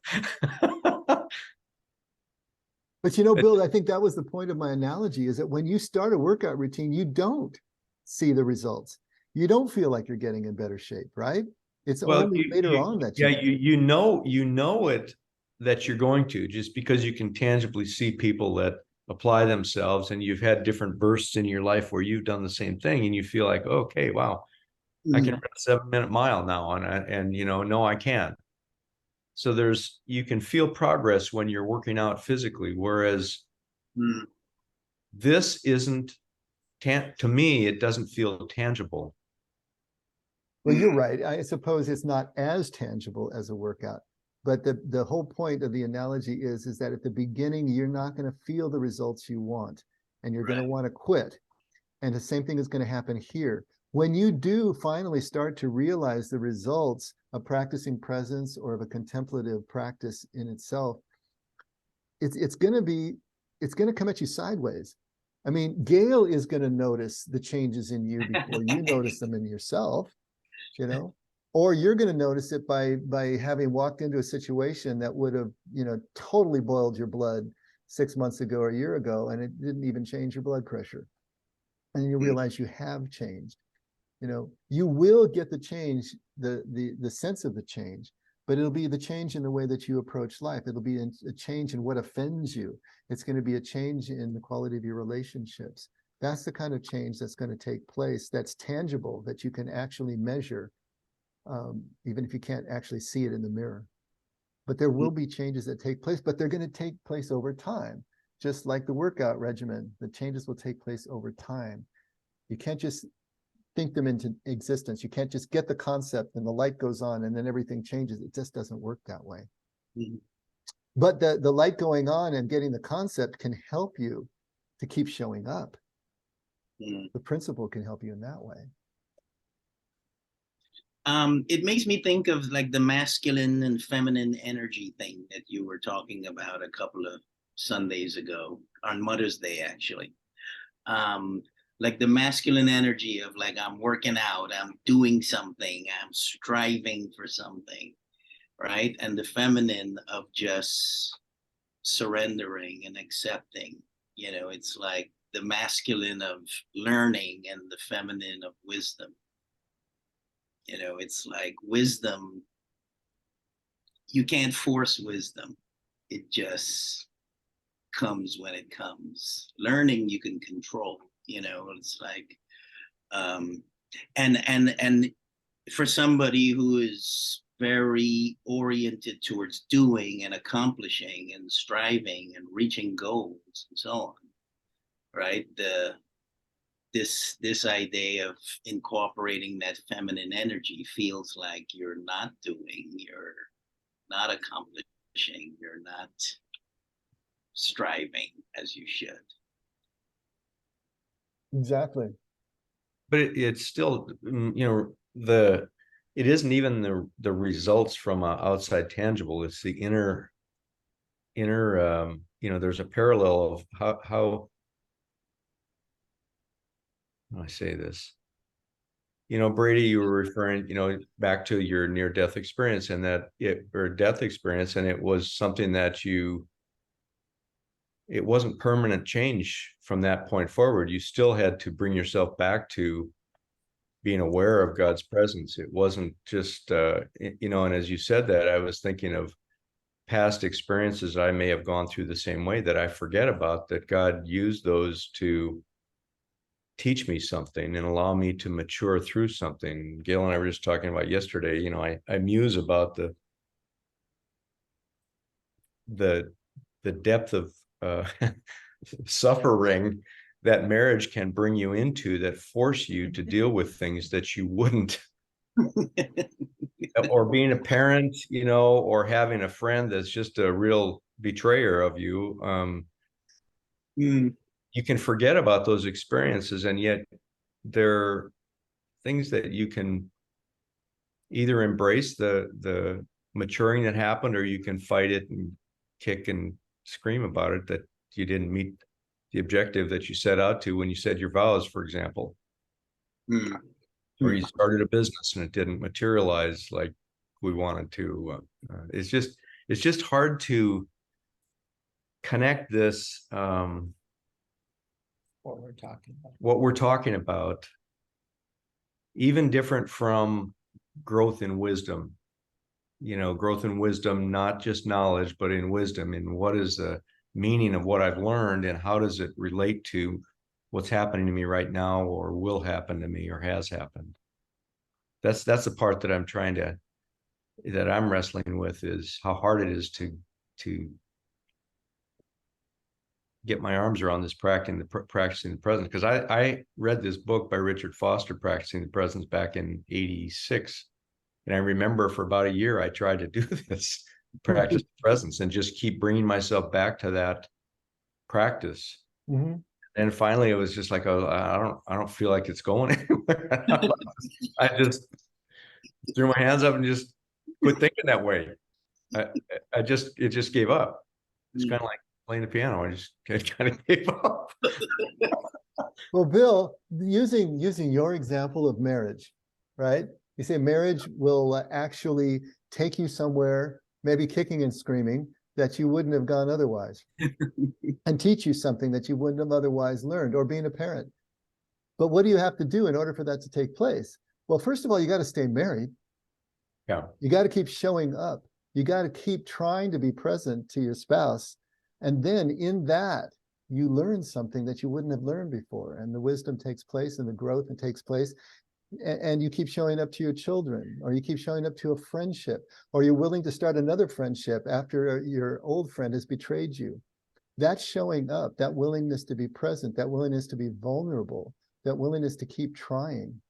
But you know, Bill, I think that was the point of my analogy, is that when you start a workout routine, you don't see the results. You don't feel like you're getting in better shape, right? It's only later on that you know it, that you're going to, just because you can tangibly see people that apply themselves, and you've had different bursts in your life where you've done the same thing, and you feel like, okay, wow, I can run a 7-minute mile now, and you know, no, I can't. So you can feel progress when you're working out physically, whereas this isn't, to me, it doesn't feel tangible. Well, you're right. I suppose it's not as tangible as a workout, but the whole point of the analogy is that at the beginning, you're not going to feel the results you want, and you're going to want to quit. And the same thing is going to happen here. When you do finally start to realize the results of practicing presence or of a contemplative practice in itself, it's going to come at you sideways. I mean, Gail is going to notice the changes in you before you notice them in yourself, you know, or you're going to notice it by having walked into a situation that would have, you know, totally boiled your blood 6 months ago or a year ago, and it didn't even change your blood pressure. And you realize you have changed. You know, you will get the change, the sense of the change, but it'll be the change in the way that you approach life. It'll be a change in what offends you. It's going to be a change in the quality of your relationships. That's the kind of change that's going to take place, that's tangible, that you can actually measure, even if you can't actually see it in the mirror. But there will be changes that take place, but they're going to take place over time. Just like the workout regimen, the changes will take place over time. You can't just think them into existence. You can't just get the concept and the light goes on and then everything changes. It just doesn't work that way. But the light going on and getting the concept can help you to keep showing up. The principle can help you in that way. It makes me think of like the masculine and feminine energy thing that you were talking about a couple of Sundays ago, on Mother's Day, actually. Like the masculine energy of like, I'm working out, I'm doing something, I'm striving for something, right? And the feminine of just surrendering and accepting. You know, it's like the masculine of learning and the feminine of wisdom. You know, it's like wisdom, you can't force wisdom. It just comes when it comes. Learning you can control. You know, it's like, and for somebody who is very oriented towards doing and accomplishing and striving and reaching goals and so on, right? This idea of incorporating that feminine energy feels like you're not doing, you're not accomplishing, you're not striving as you should. Exactly. But it's still, you know, it isn't even the results from outside tangible. It's the inner, you know, there's a parallel of how I say this. You know, Brady, you were referring, you know, back to your near-death experience, and death experience, and it was something that it wasn't permanent change from that point forward. You still had to bring yourself back to being aware of God's presence. It wasn't just, and as you said that, I was thinking of past experiences I may have gone through the same way that I forget about, that God used those to teach me something and allow me to mature through something. Gail and I were just talking about yesterday, I muse about the depth of suffering that marriage can bring you into, that force you to deal with things that you wouldn't, or being a parent, or having a friend that's just a real betrayer of you. You can forget about those experiences, and yet they're things that you can either embrace the maturing that happened, or you can fight it and kick and scream about it that you didn't meet the objective that you set out to when you said your vows, for example. Or you started a business and it didn't materialize like we wanted to. It's just hard to connect this, What we're talking about, even different from growth in wisdom. Growth in wisdom, not just knowledge, but in wisdom. And what is the meaning of what I've learned, and how does it relate to what's happening to me right now, or will happen to me, or has happened? That's the part that I'm wrestling with, is how hard it is to get my arms around this practicing the presence. Because I read this book by Richard Foster, Practicing the Presence, back in '86. And I remember for about a year, I tried to do this, practice the presence, and just keep bringing myself back to that practice. And finally, it was just like, I don't feel like it's going anywhere. I just threw my hands up and just quit thinking that way. It just gave up. It's kind of like playing the piano. I just kind of gave up. Well, Bill, using your example of marriage, right? You say marriage will actually take you somewhere, maybe kicking and screaming, that you wouldn't have gone otherwise, and teach you something that you wouldn't have otherwise learned, or being a parent. But what do you have to do in order for that to take place? Well, first of all, you got to stay married. Yeah. You got to keep showing up. You got to keep trying to be present to your spouse. And then in that, you learn something that you wouldn't have learned before. And the wisdom takes place, and the growth that takes place. And you keep showing up to your children, or you keep showing up to a friendship, or you're willing to start another friendship after your old friend has betrayed you. That's showing up, that willingness to be present, that willingness to be vulnerable, that willingness to keep trying.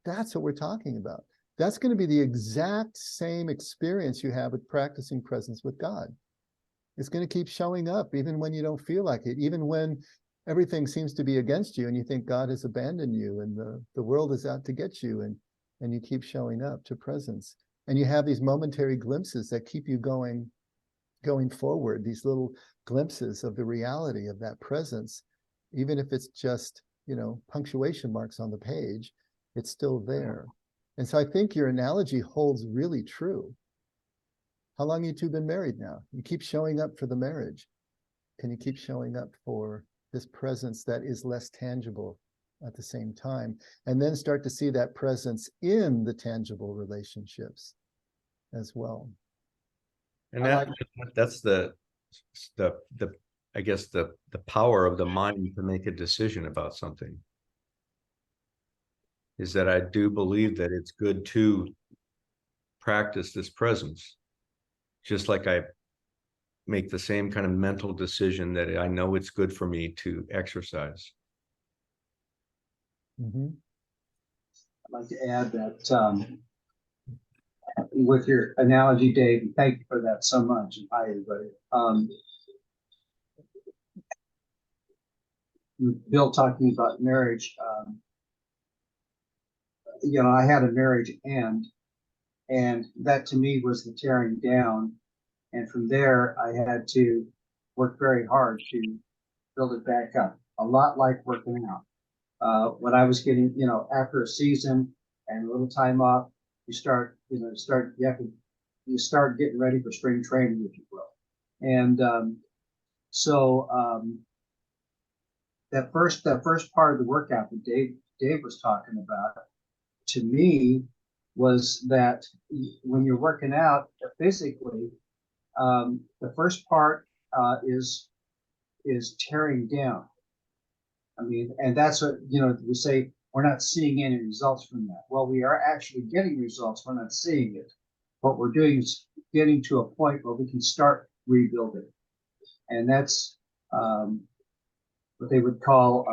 That's what we're talking about. That's going to be the exact same experience you have with practicing presence with God. It's going to keep showing up even when you don't feel like it, even when everything seems to be against you and you think God has abandoned you and the world is out to get you, and you keep showing up to presence. And you have these momentary glimpses that keep you going forward, these little glimpses of the reality of that presence. Even if it's just, punctuation marks on the page, it's still there. And so I think your analogy holds really true. How long you two been married now? You keep showing up for the marriage. Can you keep showing up for this presence that is less tangible at the same time, and then start to see that presence in the tangible relationships as well? And that's the I guess the power of the mind to make a decision about something, is that I do believe that it's good to practice this presence, just like I make the same kind of mental decision that I know it's good for me to exercise. Mm-hmm. I'd like to add that with your analogy, Dave, and thank you for that so much. And hi, everybody. Bill talking about marriage. I had a marriage end, and that to me was the tearing down. And from there, I had to work very hard to build it back up. A lot like working out. When I was getting, after a season and a little time off, you start getting ready for spring training, if you will. And that first part of the workout that Dave was talking about, to me was that when you're working out physically, the first part is tearing down. I mean, and that's what, you know, we say we're not seeing any results from that. Well, we are actually getting results. We're not seeing it. What we're doing is getting to a point where we can start rebuilding. And that's what they would call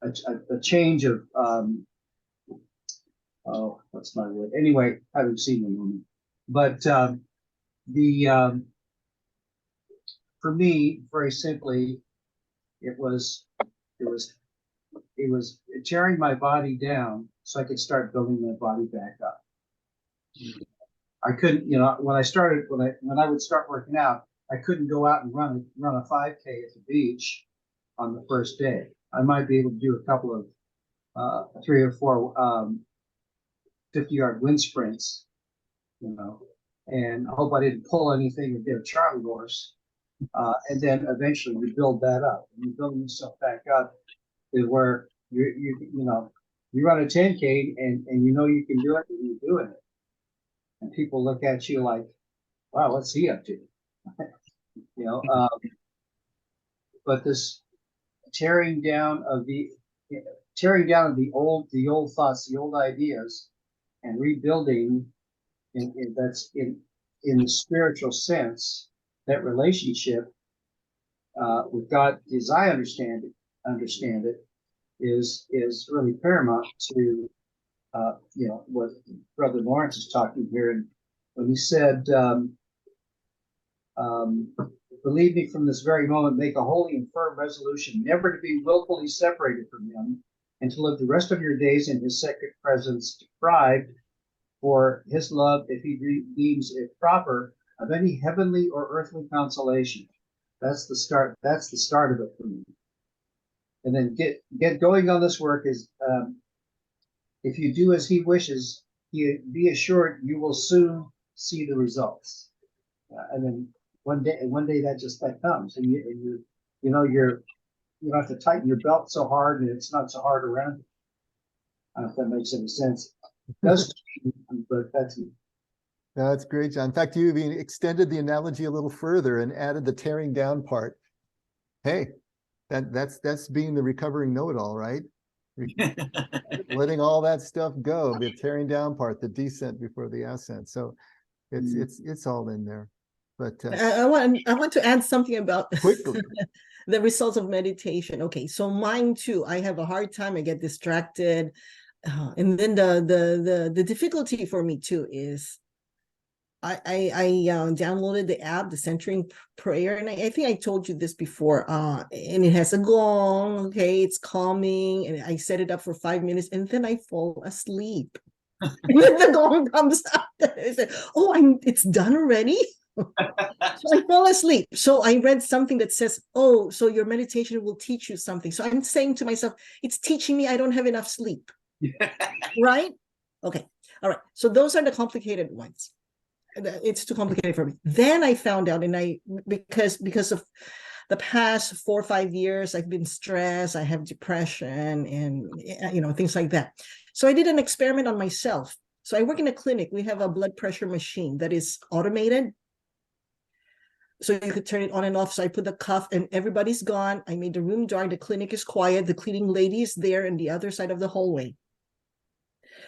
a change of, oh, what's my word? Anyway, I haven't seen the movie. But for me, very simply, it was tearing my body down so I could start building my body back up. I couldn't, you know, when I would start working out, I couldn't go out and run a 5K at the beach on the first day. I might be able to do a couple of 3 or 4 50-yard wind sprints, you know, and I hope I didn't pull anything or get a Charlie horse. And then eventually you build that up. And you build yourself back up is where you know, you run a 10K and you know you can do it and you're doing it. And people look at you like, wow, what's he up to? You know, but this tearing down of the old thoughts, the old ideas, and rebuilding that's in the spiritual sense, that relationship with God, as I understand it, is really paramount to you know, what Brother Lawrence is talking here. And when he said, believe me, from this very moment, make a holy and firm resolution, never to be willfully separated from him, and to live the rest of your days in his sacred presence, deprived for his love, if he deems it proper, of any heavenly or earthly consolation. That's the start. That's the start of it for me. And then get going on this work is, if you do as he wishes, be assured you will soon see the results. And then one day that comes, and you know, you don't have to tighten your belt so hard, and it's not so hard around you. I don't know if that makes any sense. It does, but that's me. That's great, John. In fact, you even extended the analogy a little further and added the tearing down part. Hey, that's being the recovering know-it-all, right? Letting all that stuff go, the tearing down part, the descent before the ascent. So it's all in there. But I want to add something about quickly the results of meditation. Okay, so mine too. I have a hard time. I get distracted, and then the difficulty for me too is I downloaded the app, the Centering Prayer, and I think I told you this before. And it has a gong. Okay, it's calming, and I set it up for 5 minutes, and then I fall asleep. When the gong comes out, I said, "Oh, it's done already." So I fell asleep. So I read something that says, "Oh, so your meditation will teach you something." So I'm saying to myself, it's teaching me I don't have enough sleep. Right? Okay. All right. So those are the complicated ones. It's too complicated for me. Then I found out, and because of the past 4 or 5 years, I've been stressed, I have depression, and you know, things like that. So I did an experiment on myself. So I work in a clinic. We have a blood pressure machine that is automated. So you could turn it on and off. So I put the cuff and everybody's gone. I made the room dark. The clinic is quiet. The cleaning lady is there on the other side of the hallway.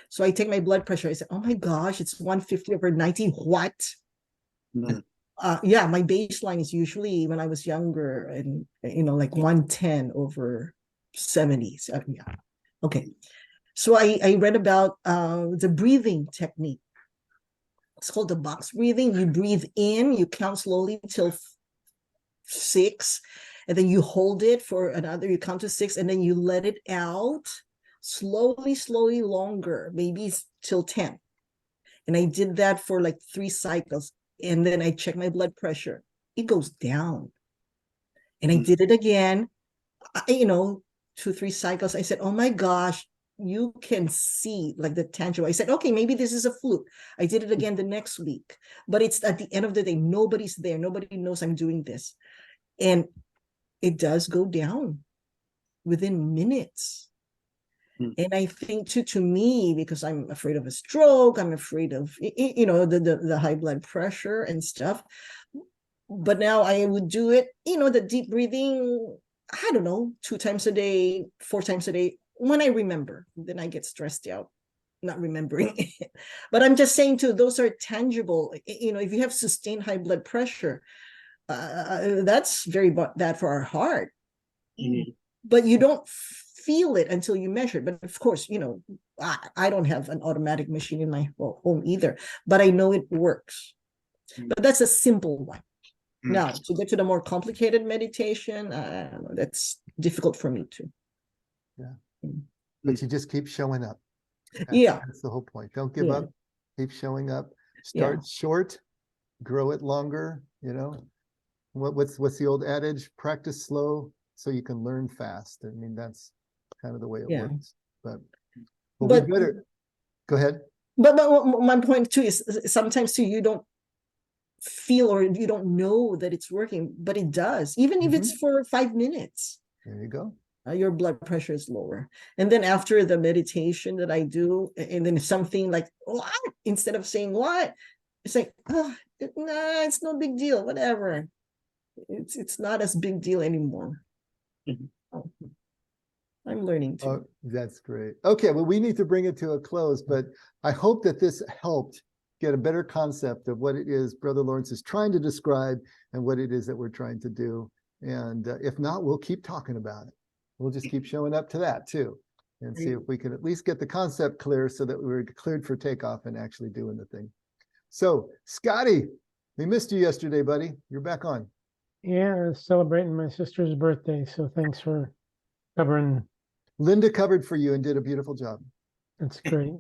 So I take my blood pressure. I said, "Oh my gosh, it's 150/90. What?" Yeah, my baseline is usually when I was younger, and you know, like 110/70. So, yeah. Okay. So I read about the breathing technique. It's called the box breathing. You breathe in, you count slowly till 6, and then you hold it for another, you count to 6, and then you let it out slowly longer, maybe till 10. And I did that for like 3 cycles. And then I checked my blood pressure. It goes down. And I did it again, you know, 2, 3 cycles. I said, "Oh my gosh, you can see like the tangible." I said, "Okay, maybe this is a fluke." I did it again the next week, but it's at the end of the day, nobody's there. Nobody knows I'm doing this. And it does go down within minutes. And I think to me, because I'm afraid of a stroke, I'm afraid of, the high blood pressure and stuff. But now I would do it, the deep breathing, I don't know, 2 times a day, 4 times a day, when I remember. Then I get stressed out, not remembering it. But I'm just saying too, those are tangible. If you have sustained high blood pressure, that's very bad for our heart. But you don't feel it until you measure it. But of course, I don't have an automatic machine in my home either, but I know it works. But that's a simple one. Now, to get to the more complicated meditation, I don't know, that's difficult for me too. But you just keep showing up. Yeah. That's the whole point. Don't give up. Keep showing up. Start short, grow it longer. What's the old adage? Practice slow so you can learn fast. I mean, that's kind of the way it works. But we better go ahead. But my point too is sometimes too, you don't feel or you don't know that it's working, but it does. Even if it's for 5 minutes. There you go. Your blood pressure is lower. And then after the meditation that I do, and then something like, what? Instead of saying what, it's like, it's no big deal, whatever. It's not as big deal anymore. I'm learning too. Oh, that's great. Okay, well, we need to bring it to a close, but I hope that this helped get a better concept of what it is Brother Lawrence is trying to describe and what it is that we're trying to do. And if not, we'll keep talking about it. We'll just keep showing up to that too and see if we can at least get the concept clear so that we're cleared for takeoff and actually doing the thing. So, Scotty, we missed you yesterday, buddy. You're back on. Yeah, I was celebrating my sister's birthday, so thanks for covering. Linda covered for you and did a beautiful job. That's great.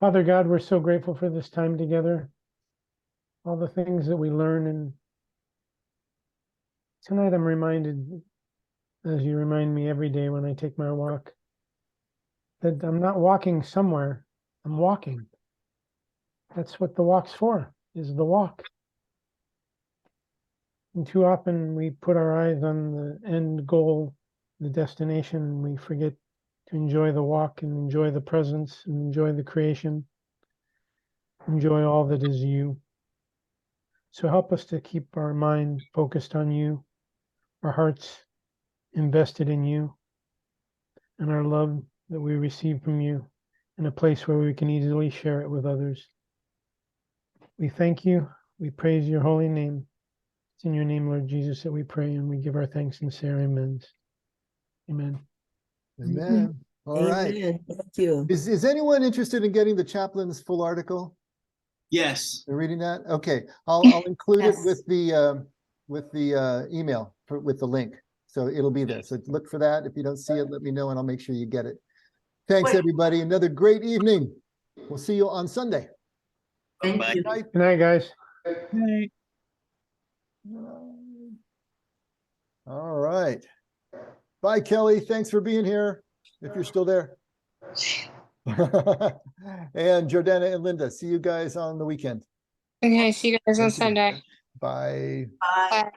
Father God, we're so grateful for this time together, all the things that we learn. And tonight I'm reminded, as you remind me every day when I take my walk, that I'm not walking somewhere, I'm walking. That's what the walk's for, is the walk. And too often we put our eyes on the end goal, the destination, and we forget to enjoy the walk and enjoy the presence and enjoy the creation, enjoy all that is you. So help us to keep our mind focused on you, our hearts invested in you, and our love that we receive from you in a place where we can easily share it with others. We thank you. We praise your holy name. It's in your name, Lord Jesus, that we pray and we give our thanks and say our amens. Amen. Amen. All right. Thank you. Is anyone interested in getting the chaplain's full article? Yes. They're reading that? Okay. I'll include it with the email with the link. So it'll be there. So look for that. If you don't see it, let me know and I'll make sure you get it. Thanks, everybody. Another great evening. We'll see you on Sunday. Thank Bye. you. Good night, guys. All right. Bye, Kelly. Thanks for being here, if you're still there. And Jordana and Linda, see you guys on the weekend. Okay, see you guys on Thank you. Sunday. Bye. Bye. Bye.